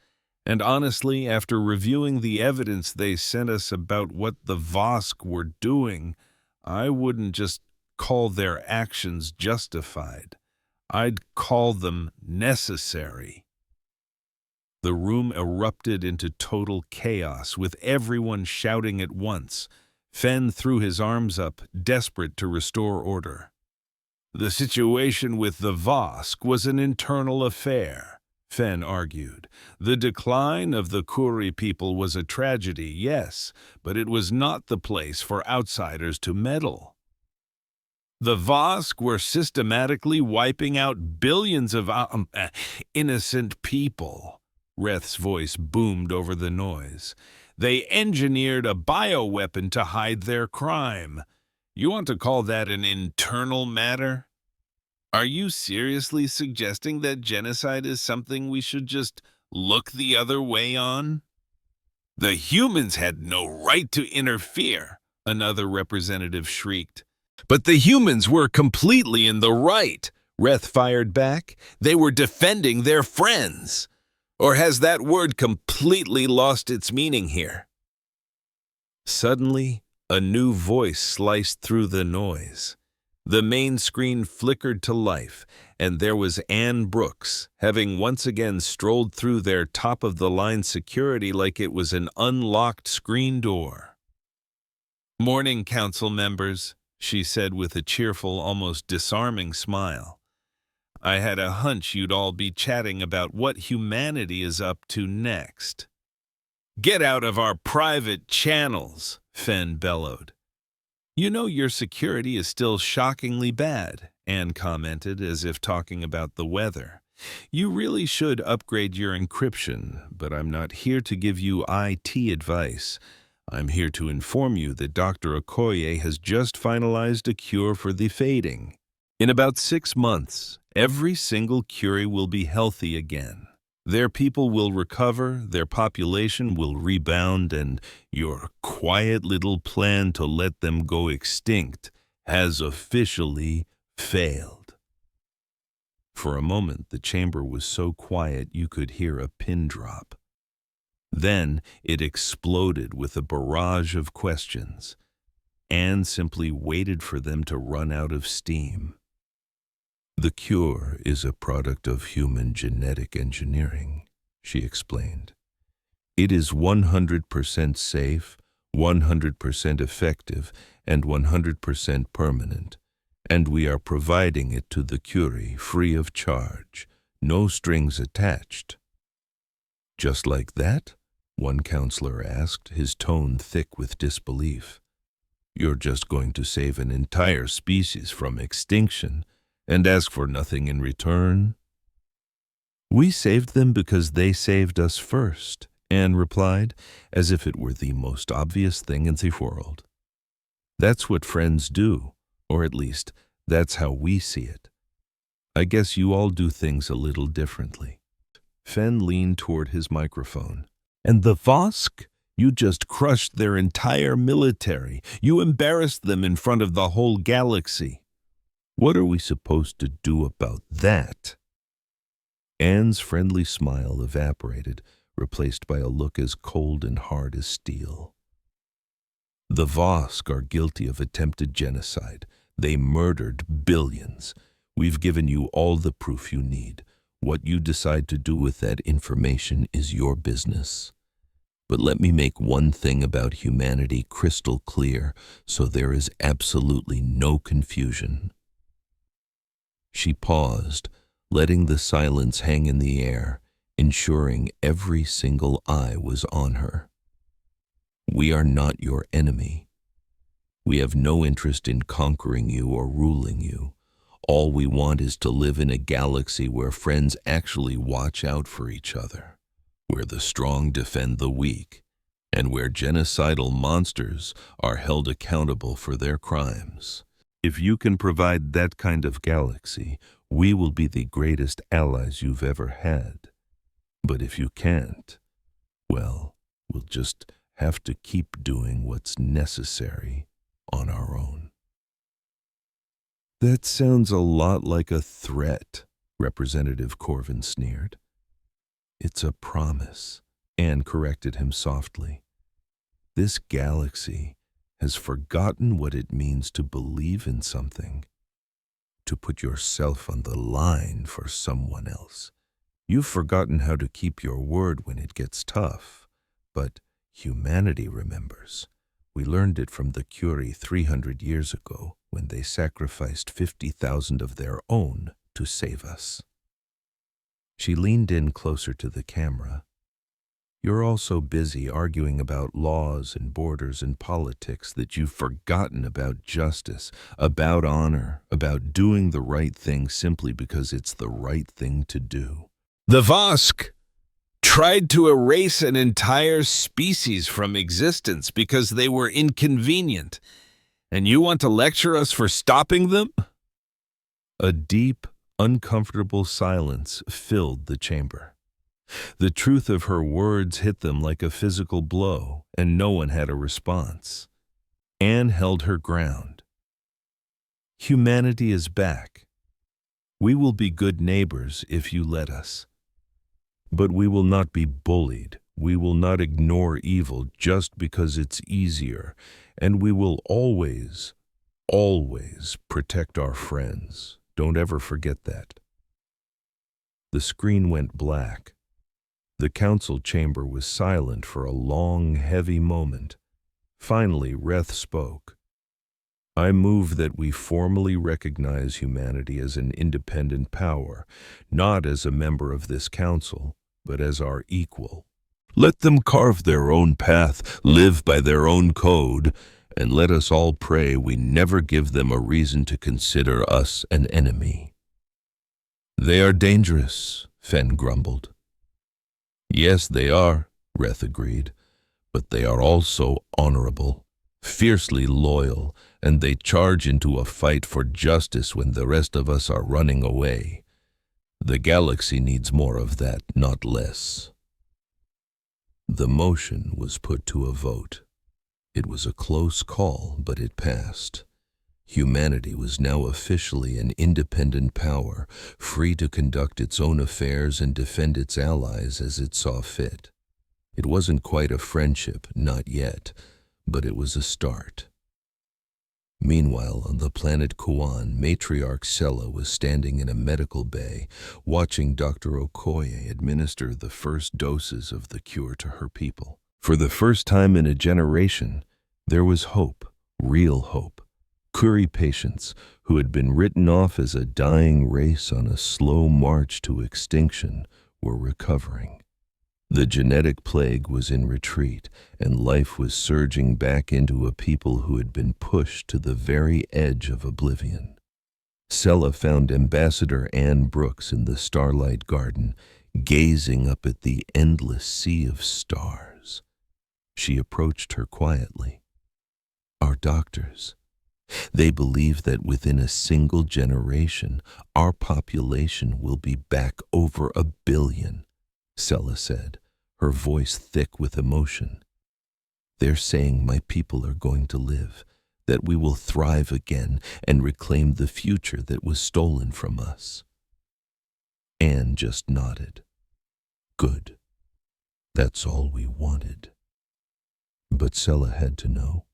And honestly, after reviewing the evidence they sent us about what the Vosk were doing, I wouldn't just call their actions justified. I'd call them necessary. The room erupted into total chaos, with everyone shouting at once. Fen threw his arms up, desperate to restore order. The situation with the Vosk was an internal affair, Fen argued. The decline of the Kuri people was a tragedy, yes, but it was not the place for outsiders to meddle. The Vosk were systematically wiping out billions of innocent people. Reth's voice boomed over the noise. They engineered a bioweapon to hide their crime. You want to call that an internal matter? Are you seriously suggesting that genocide is something we should just look the other way on? The humans had no right to interfere, another representative shrieked. But the humans were completely in the right, Reth fired back. They were defending their friends. Or has that word completely lost its meaning here? Suddenly, a new voice sliced through the noise. The main screen flickered to life, and there was Anne Brooks, having once again strolled through their top-of-the-line security like it was an unlocked screen door. "Morning, council members," she said with a cheerful, almost disarming smile. "I had a hunch you'd all be chatting about what humanity is up to next." "Get out of our private channels," Fen bellowed. "You know your security is still shockingly bad," Anne commented, as if talking about the weather. "You really should upgrade your encryption, but I'm not here to give you IT advice. I'm here to inform you that Dr. Okoye has just finalized a cure for the fading. In about 6 months, every single Curie will be healthy again. Their people will recover, their population will rebound, and your quiet little plan to let them go extinct has officially failed." For a moment, the chamber was so quiet you could hear a pin drop. Then it exploded with a barrage of questions. Anne simply waited for them to run out of steam. "The cure is a product of human genetic engineering," she explained. "It is 100% safe, 100% effective, and 100% permanent, and we are providing it to the Curie free of charge, no strings attached." "Just like that?" one counselor asked, his tone thick with disbelief. "You're just going to save an entire species from extinction and ask for nothing in return?" "We saved them because they saved us first," Anne replied, as if it were the most obvious thing in the world. "That's what friends do, or at least, that's how we see it. I guess you all do things a little differently." Fen leaned toward his microphone. "And the Vosk? You just crushed their entire military. You embarrassed them in front of the whole galaxy. What are we supposed to do about that?" Anne's friendly smile evaporated, replaced by a look as cold and hard as steel. "The Vosk are guilty of attempted genocide. They murdered billions. We've given you all the proof you need. What you decide to do with that information is your business. But let me make one thing about humanity crystal clear, so there is absolutely no confusion." She paused, letting the silence hang in the air, ensuring every single eye was on her. "We are not your enemy. We have no interest in conquering you or ruling you. All we want is to live in a galaxy where friends actually watch out for each other, where the strong defend the weak, and where genocidal monsters are held accountable for their crimes. If you can provide that kind of galaxy, we will be the greatest allies you've ever had. But if you can't, well, we'll just have to keep doing what's necessary on our own. That sounds a lot like a threat, Representative Corvin sneered. It's a promise, Anne corrected him softly. This galaxy has forgotten what it means to believe in something, to put yourself on the line for someone else. You've forgotten how to keep your word when it gets tough, but humanity remembers. We learned it from the Curie 300 years ago when they sacrificed 50,000 of their own to save us. She leaned in closer to the camera. You're all so busy arguing about laws and borders and politics that you've forgotten about justice, about honor, about doing the right thing simply because it's the right thing to do. The Vosk tried to erase an entire species from existence because they were inconvenient. And you want to lecture us for stopping them? A deep, uncomfortable silence filled the chamber. The truth of her words hit them like a physical blow, and no one had a response. Anne held her ground. Humanity is back. We will be good neighbors if you let us. But we will not be bullied. We will not ignore evil just because it's easier. And we will always, always protect our friends. Don't ever forget that. The screen went black. The council chamber was silent for a long, heavy moment. Finally, Reth spoke. I move that we formally recognize humanity as an independent power, not as a member of this council, but as our equal. Let them carve their own path, live by their own code, and let us all pray we never give them a reason to consider us an enemy. They are dangerous, Fen grumbled. Yes, they are, Reth agreed, but they are also honorable, fiercely loyal, and they charge into a fight for justice when the rest of us are running away. The galaxy needs more of that, not less. The motion was put to a vote. It was a close call, but it passed. Humanity was now officially an independent power, free to conduct its own affairs and defend its allies as it saw fit. It wasn't quite a friendship, not yet, but it was a start. Meanwhile, on the planet Kuan, matriarch Sela was standing in a medical bay, watching Dr. Okoye administer the first doses of the cure to her people. For the first time in a generation, there was hope, real hope. Curie patients, who had been written off as a dying race on a slow march to extinction, were recovering. The genetic plague was in retreat, and life was surging back into a people who had been pushed to the very edge of oblivion. Sela found Ambassador Anne Brooks in the starlight garden, gazing up at the endless sea of stars. She approached her quietly. Our doctors. They believe that within a single generation, our population will be back over 1 billion, Sela said, her voice thick with emotion. They're saying my people are going to live, that we will thrive again and reclaim the future that was stolen from us. Anne just nodded. Good. That's all we wanted. But Sela had to know.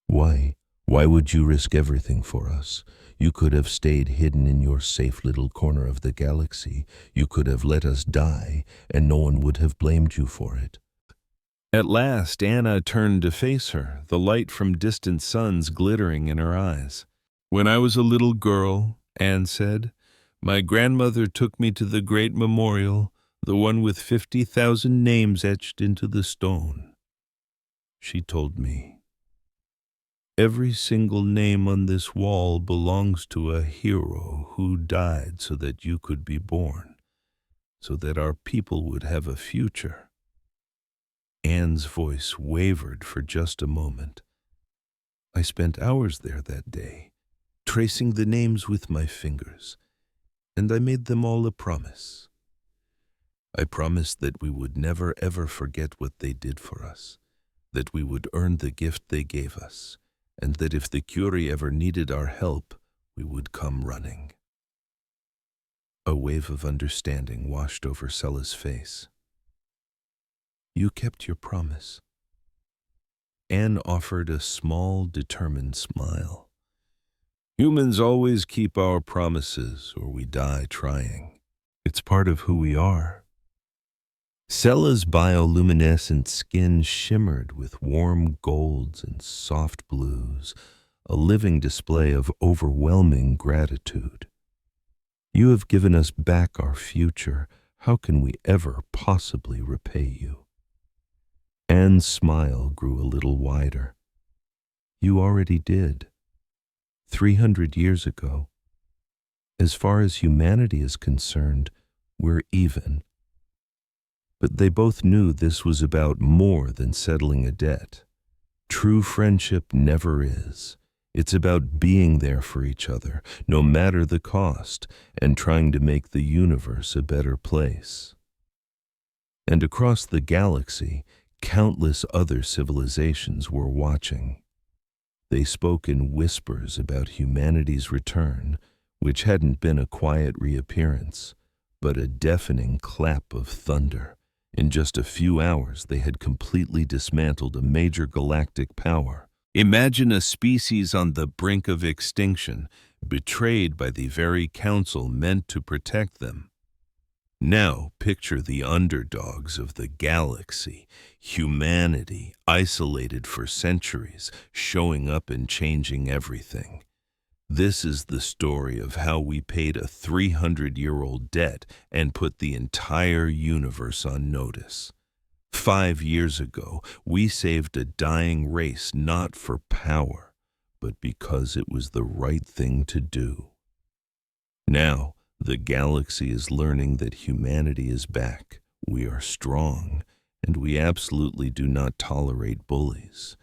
Why would you risk everything for us? You could have stayed hidden in your safe little corner of the galaxy. You could have let us die, and no one would have blamed you for it. At last, Anna turned to face her, the light from distant suns glittering in her eyes. When I was a little girl, Anne said, my grandmother took me to the great memorial, the one with 50,000 names etched into the stone. She told me, Every single name on this wall belongs to a hero who died so that you could be born, so that our people would have a future." Anne's voice wavered for just a moment. "I spent hours there that day, tracing the names with my fingers, and I made them all a promise. I promised that we would never ever forget what they did for us, that we would earn the gift they gave us, and that if the Curie ever needed our help, we would come running." A wave of understanding washed over Sella's face. "You kept your promise." Anne offered a small, determined smile. "Humans always keep our promises, or we die trying. It's part of who we are." Sella's bioluminescent skin shimmered with warm golds and soft blues, a living display of overwhelming gratitude. "You have given us back our future. How can we ever possibly repay you?" Anne's smile grew a little wider. "You already did. 300 years ago. As far as humanity is concerned, we're even." But they both knew this was about more than settling a debt. True friendship never is. It's about being there for each other, no matter the cost, and trying to make the universe a better place. And across the galaxy, countless other civilizations were watching. They spoke in whispers about humanity's return, which hadn't been a quiet reappearance, but a deafening clap of thunder. In just a few hours, they had completely dismantled a major galactic power. Imagine a species on the brink of extinction, betrayed by the very council meant to protect them. Now picture the underdogs of the galaxy, humanity, isolated for centuries, showing up and changing everything. This is the story of how we paid a 300-year-old debt and put the entire universe on notice. 5 years ago, we saved a dying race not for power, but because it was the right thing to do. Now, the galaxy is learning that humanity is back. We are strong, and we absolutely do not tolerate bullies.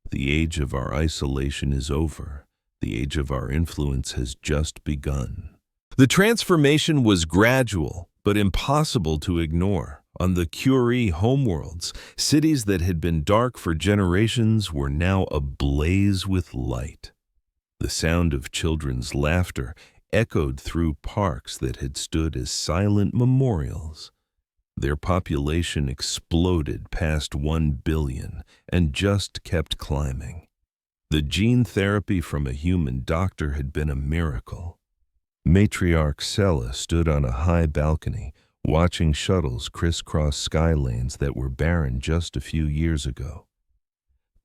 The age of our isolation is over. The age of our influence has just begun. The transformation was gradual, but impossible to ignore. On the Curie homeworlds, cities that had been dark for generations were now ablaze with light. The sound of children's laughter echoed through parks that had stood as silent memorials. Their population exploded past 1 billion and just kept climbing. The gene therapy from a human doctor had been a miracle. Matriarch Sella stood on a high balcony, watching shuttles crisscross sky lanes that were barren just a few years ago.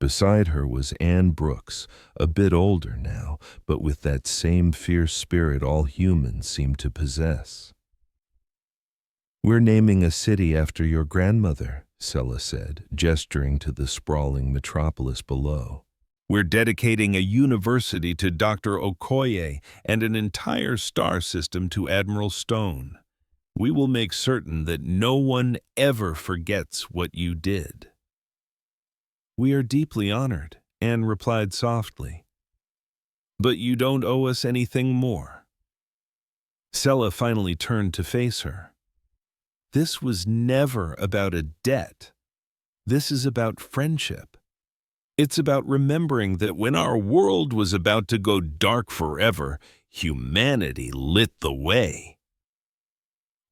Beside her was Anne Brooks, a bit older now, but with that same fierce spirit all humans seem to possess. "We're naming a city after your grandmother," Sella said, gesturing to the sprawling metropolis below. "We're dedicating a university to Dr. Okoye and an entire star system to Admiral Stone. We will make certain that no one ever forgets what you did." "We are deeply honored," Anne replied softly. "But you don't owe us anything more." Sella finally turned to face her. "This was never about a debt. This is about friendship. It's about remembering that when our world was about to go dark forever, humanity lit the way."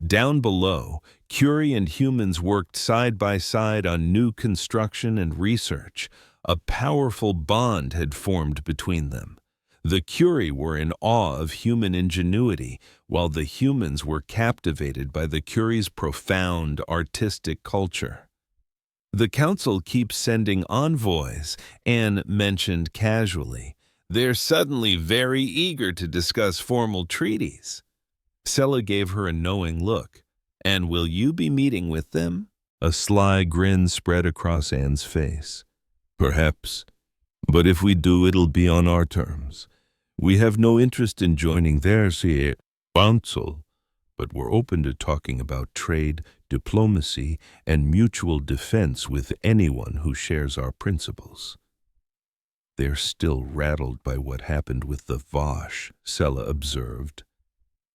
Down below, Curie and humans worked side by side on new construction and research. A powerful bond had formed between them. The Curie were in awe of human ingenuity, while the humans were captivated by the Curie's profound artistic culture. "The Council keeps sending envoys," Anne mentioned casually. "They're suddenly very eager to discuss formal treaties." Sella gave her a knowing look. "And will you be meeting with them?" A sly grin spread across Anne's face. "Perhaps. But if we do, it'll be on our terms. We have no interest in joining their council, but we're open to talking about trade, diplomacy, and mutual defense with anyone who shares our principles. They're still rattled by what happened with the Vosh, Sella observed.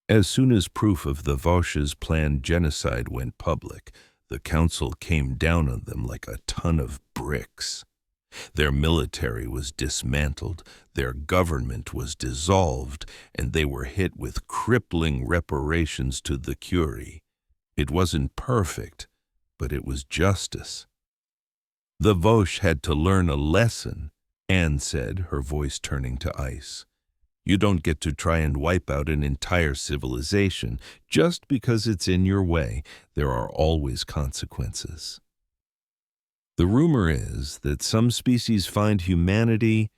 As soon as proof of the Vosh's planned genocide went public, the council came down on them like a ton of bricks. Their military was dismantled, their government was dissolved, and they were hit with crippling reparations to the Curie. It wasn't perfect, but it was justice. The Vosh had to learn a lesson, Anne said, her voice turning to ice. You don't get to try and wipe out an entire civilization just because it's in your way. There are always consequences. The rumor is that some species find humanity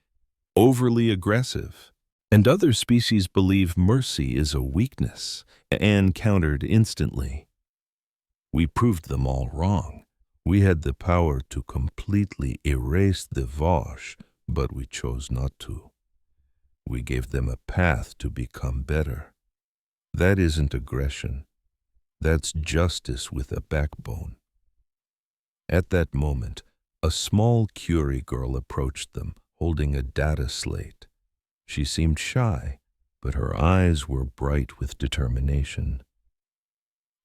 overly aggressive, and other species believe mercy is a weakness. Anne countered instantly. We proved them all wrong. We had the power to completely erase the Vosh, but we chose not to. We gave them a path to become better. That isn't aggression. That's justice with a backbone. At that moment, a small Curie girl approached them, holding a data slate. She seemed shy, but her eyes were bright with determination.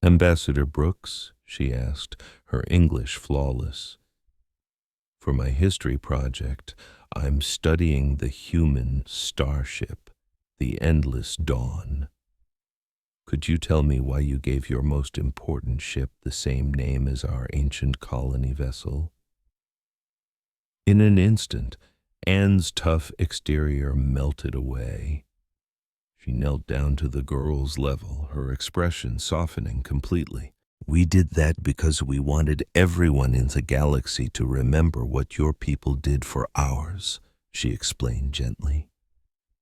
Ambassador Brooks, she asked, her English flawless. For my history project, I'm studying the human starship, the Endless Dawn. Could you tell me why you gave your most important ship the same name as our ancient colony vessel? In an instant, Anne's tough exterior melted away. She knelt down to the girl's level, her expression softening completely. We did that because we wanted everyone in the galaxy to remember what your people did for ours, she explained gently.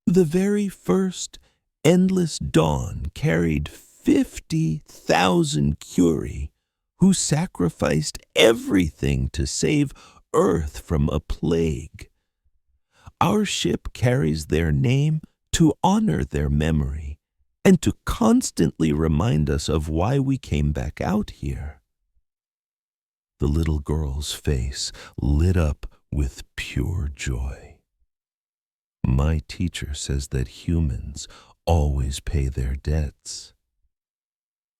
The very first Endless Dawn carried 50,000 Curie who sacrificed everything to save Earth from a plague. Our ship carries their name to honor their memory and to constantly remind us of why we came back out here. The little girl's face lit up with pure joy. My teacher says that humans always pay their debts.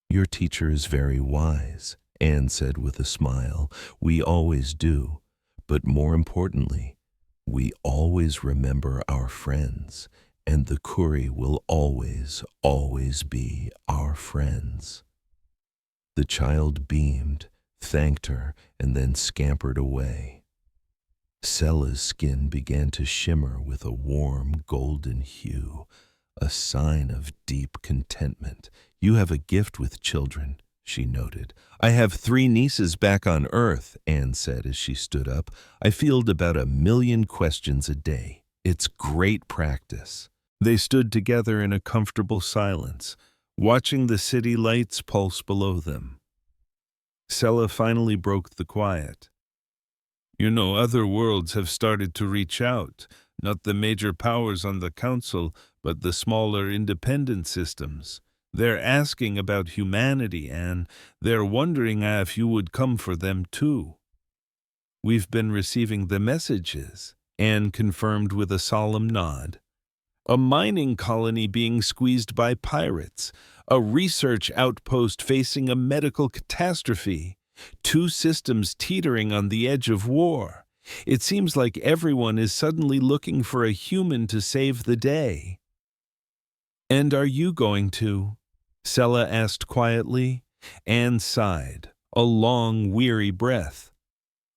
Your teacher is very wise, Anne said with a smile. We always do, but more importantly, we always remember our friends, and the Curie will always, always be our friends. The child beamed, thanked her, and then scampered away. Sella's skin began to shimmer with a warm golden hue, a sign of deep contentment. You have a gift with children, she noted. I have 3 nieces back on Earth, Anne said as she stood up. I field about 1 million questions a day. It's great practice. They stood together in a comfortable silence, watching the city lights pulse below them. Sella finally broke the quiet. You know, other worlds have started to reach out, not the major powers on the council, but the smaller independent systems. They're asking about humanity, and they're wondering if you would come for them too. We've been receiving the messages, Anne confirmed with a solemn nod. A mining colony being squeezed by pirates, a research outpost facing a medical catastrophe, 2 systems teetering on the edge of war. It seems like everyone is suddenly looking for a human to save the day. And are you going to? Sella asked quietly. Anne sighed, a long, weary breath.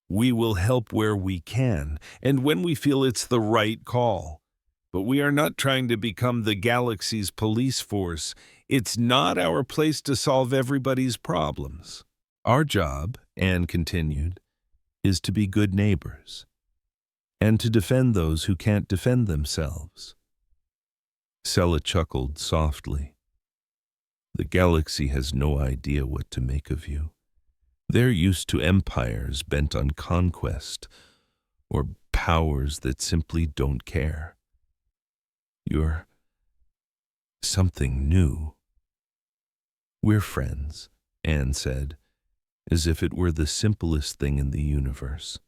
We will help where we can, and when we feel it's the right call. But we are not trying to become the galaxy's police force. It's not our place to solve everybody's problems. Our job, Anne continued, is to be good neighbors and to defend those who can't defend themselves. Sella chuckled softly. The galaxy has no idea what to make of you. They're used to empires bent on conquest or powers that simply don't care. You're something new. We're friends, Anne said, as if it were the simplest thing in the universe.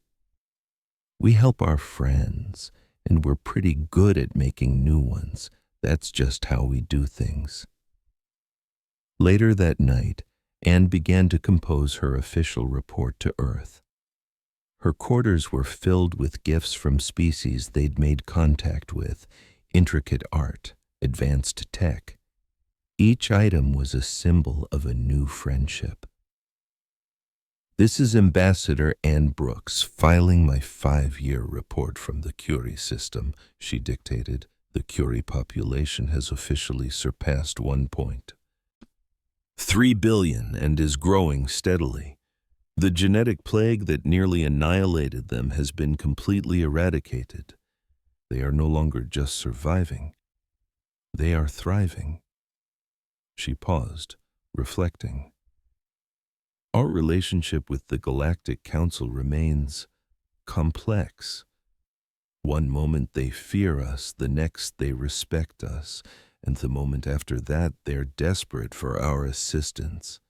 We help our friends, and we're pretty good at making new ones. That's just how we do things. Later that night, Anne began to compose her official report to Earth. Her quarters were filled with gifts from species they'd made contact with, intricate art, advanced tech. Each item was a symbol of a new friendship. This is Ambassador Anne Brooks filing my 5-year report from the Curie system, she dictated. The Curie population has officially surpassed 1.3 billion and is growing steadily. The genetic plague that nearly annihilated them has been completely eradicated. They are no longer just surviving. They are thriving. She paused, reflecting. Our relationship with the Galactic Council remains complex. One moment they fear us, the next they respect us, and the moment after that they're desperate for our assistance.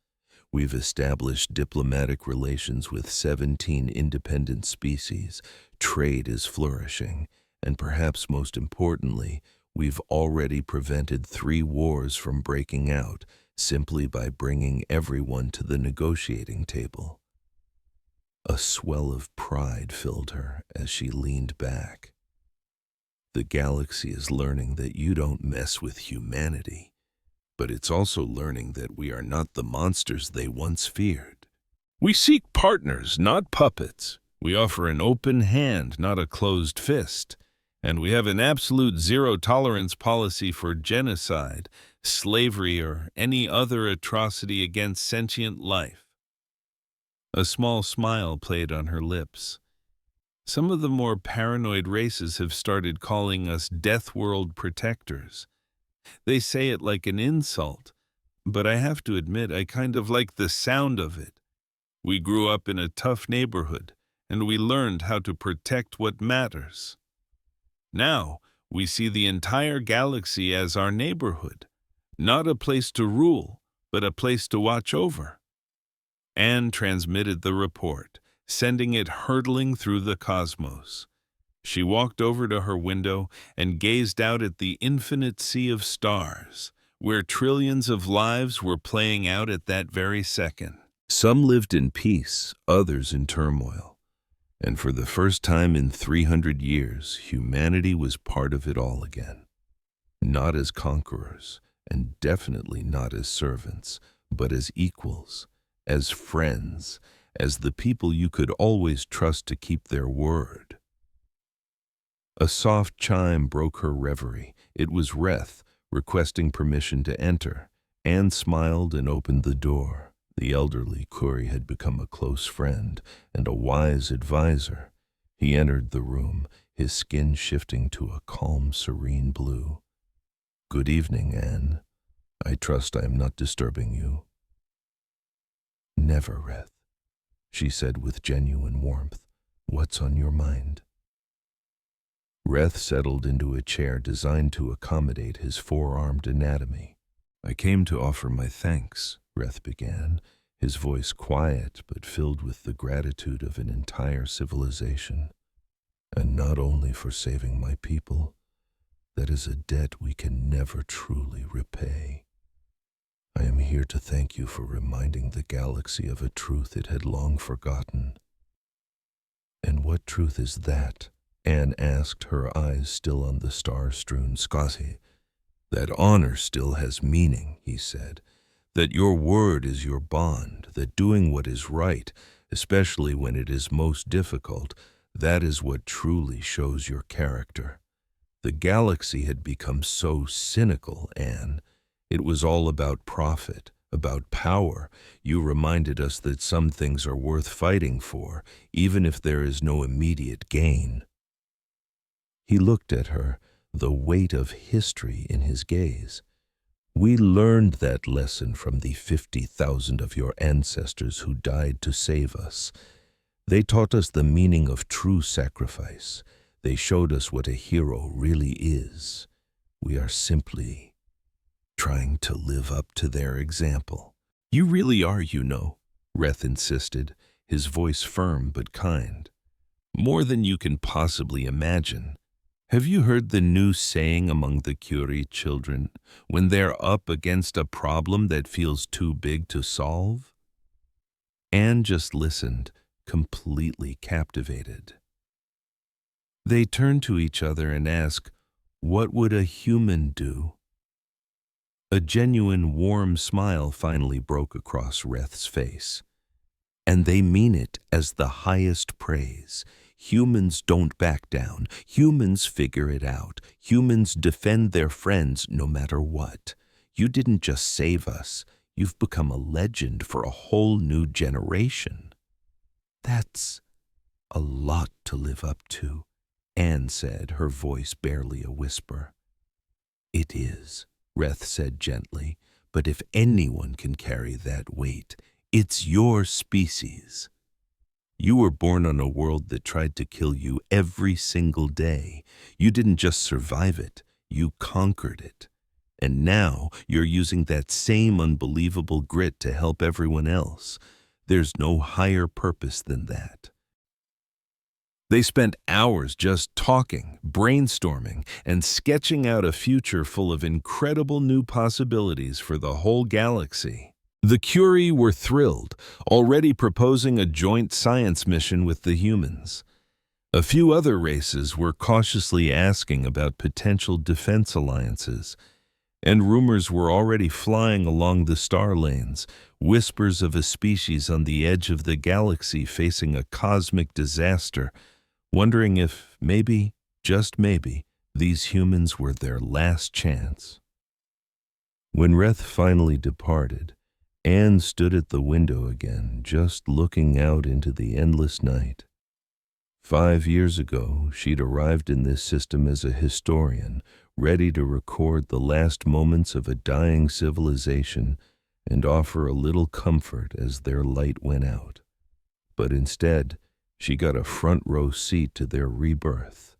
We've established diplomatic relations with 17 independent species. Trade is flourishing, and perhaps most importantly, we've already prevented 3 wars from breaking out, simply by bringing everyone to the negotiating table. A swell of pride filled her as she leaned back. The galaxy is learning that you don't mess with humanity, but it's also learning that we are not the monsters they once feared. We seek partners, not puppets. We offer an open hand, not a closed fist. And we have an absolute zero-tolerance policy for genocide, slavery, or any other atrocity against sentient life. A small smile played on her lips. Some of the more paranoid races have started calling us Death World Protectors. They say it like an insult, but I have to admit I kind of like the sound of it. We grew up in a tough neighborhood, and we learned how to protect what matters. Now, we see the entire galaxy as our neighborhood, not a place to rule, but a place to watch over. Anne transmitted the report, sending it hurtling through the cosmos. She walked over to her window and gazed out at the infinite sea of stars, where trillions of lives were playing out at that very second. Some lived in peace, others in turmoil. And for the first time in 300 years, humanity was part of it all again. Not as conquerors, and definitely not as servants, but as equals, as friends, as the people you could always trust to keep their word. A soft chime broke her reverie. It was Reth, requesting permission to enter. Anne smiled and opened the door. The elderly Curie had become a close friend and a wise advisor. He entered the room, his skin shifting to a calm, serene blue. "Good evening, Anne. I trust I am not disturbing you." "Never, Reth," she said with genuine warmth. "What's on your mind?" Reth settled into a chair designed to accommodate his 4-armed anatomy. "I came to offer my thanks," Reth began, his voice quiet but filled with the gratitude of an entire civilization. "And not only for saving my people. That is a debt we can never truly repay. I am here to thank you for reminding the galaxy of a truth it had long forgotten." "And what truth is that?" Anne asked, her eyes still on the star-strewn sky. "That honor still has meaning," he said. "That your word is your bond, that doing what is right, especially when it is most difficult, that is what truly shows your character. The galaxy had become so cynical, Anne. It was all about profit, about power. You reminded us that some things are worth fighting for, even if there is no immediate gain." He looked at her, the weight of history in his gaze. "We learned that lesson from the 50,000 of your ancestors who died to save us. They taught us the meaning of true sacrifice. They showed us what a hero really is. We are simply trying to live up to their example. You really are, you know, Reth insisted, his voice firm but kind. More than you can possibly imagine. Have you heard the new saying among the Curie children when they're up against a problem that feels too big to solve? Anne just listened, completely captivated. They turned to each other and asked, "What would a human do?" A genuine warm smile finally broke across Reth's face. And they mean it as the highest praise. Humans don't back down. Humans figure it out. Humans defend their friends no matter what. You didn't just save us. You've become a legend for a whole new generation. That's a lot to live up to, Anne said, her voice barely a whisper. It is, Reth said gently, but if anyone can carry that weight, it's your species. You were born on a world that tried to kill you every single day. You didn't just survive it, you conquered it. And now you're using that same unbelievable grit to help everyone else. There's no higher purpose than that. They spent hours just talking, brainstorming, and sketching out a future full of incredible new possibilities for the whole galaxy. The Curie were thrilled, already proposing a joint science mission with the humans. A few other races were cautiously asking about potential defense alliances, and rumors were already flying along the star lanes, whispers of a species on the edge of the galaxy facing a cosmic disaster, wondering if maybe, just maybe, these humans were their last chance. When Reth finally departed, Anne stood at the window again, just looking out into the endless night. 5 years ago, she'd arrived in this system as a historian, ready to record the last moments of a dying civilization and offer a little comfort as their light went out. But instead, she got a front-row seat to their rebirth.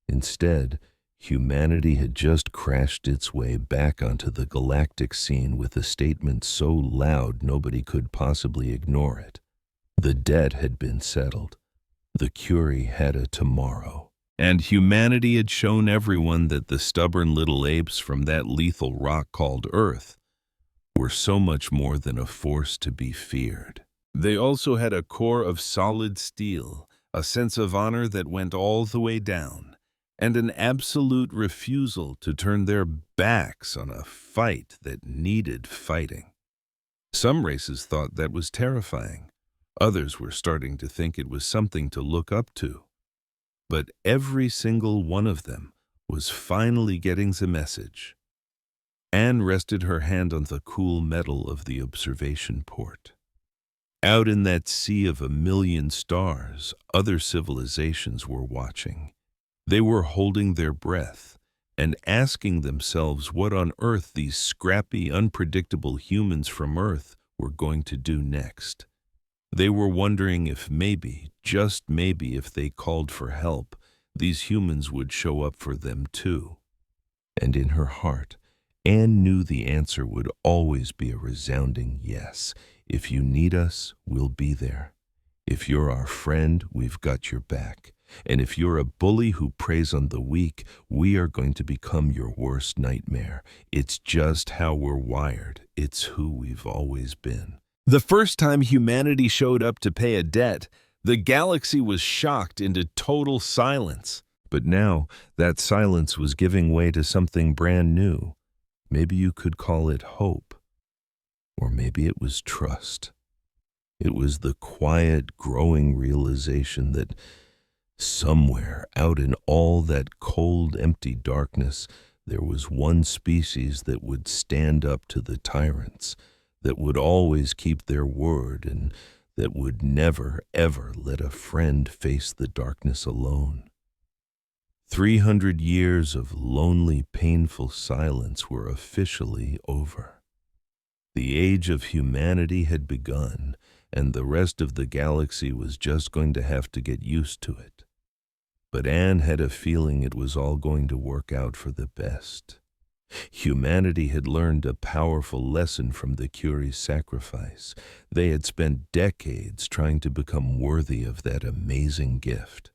Instead, humanity had just crashed its way back onto the galactic scene with a statement so loud nobody could possibly ignore it. The debt had been settled. The Curie had a tomorrow. And humanity had shown everyone that the stubborn little apes from that lethal rock called Earth were so much more than a force to be feared. They also had a core of solid steel, a sense of honor that went all the way down, and an absolute refusal to turn their backs on a fight that needed fighting. Some races thought that was terrifying. Others were starting to think it was something to look up to. But every single one of them was finally getting the message. Anne rested her hand on the cool metal of the observation port. Out in that sea of 1,000,000 stars, other civilizations were watching. They were holding their breath and asking themselves what on earth these scrappy, unpredictable humans from Earth were going to do next. They were wondering if maybe, just maybe if they called for help, these humans would show up for them too. And in her heart, Anne knew the answer would always be a resounding yes. If you need us, we'll be there. If you're our friend, we've got your back. And if you're a bully who preys on the weak, we are going to become your worst nightmare. It's just how we're wired. It's who we've always been. The first time humanity showed up to pay a debt, the galaxy was shocked into total silence. But now, that silence was giving way to something brand new. Maybe you could call it hope. Or maybe it was trust. It was the quiet, growing realization that somewhere out in all that cold, empty darkness, there was one species that would stand up to the tyrants, that would always keep their word, and that would never, ever let a friend face the darkness alone. 300 years of lonely, painful silence were officially over. The age of humanity had begun, and the rest of the galaxy was just going to have to get used to it. But Anne had a feeling it was all going to work out for the best. Humanity had learned a powerful lesson from the Curie's sacrifice. They had spent decades trying to become worthy of that amazing gift.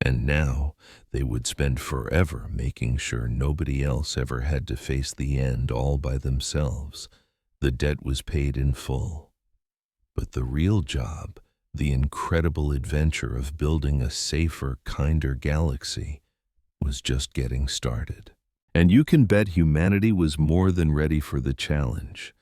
And now they would spend forever making sure nobody else ever had to face the end all by themselves. The debt was paid in full. But the real job, the incredible adventure of building a safer, kinder galaxy, was just getting started. And you can bet humanity was more than ready for the challenge.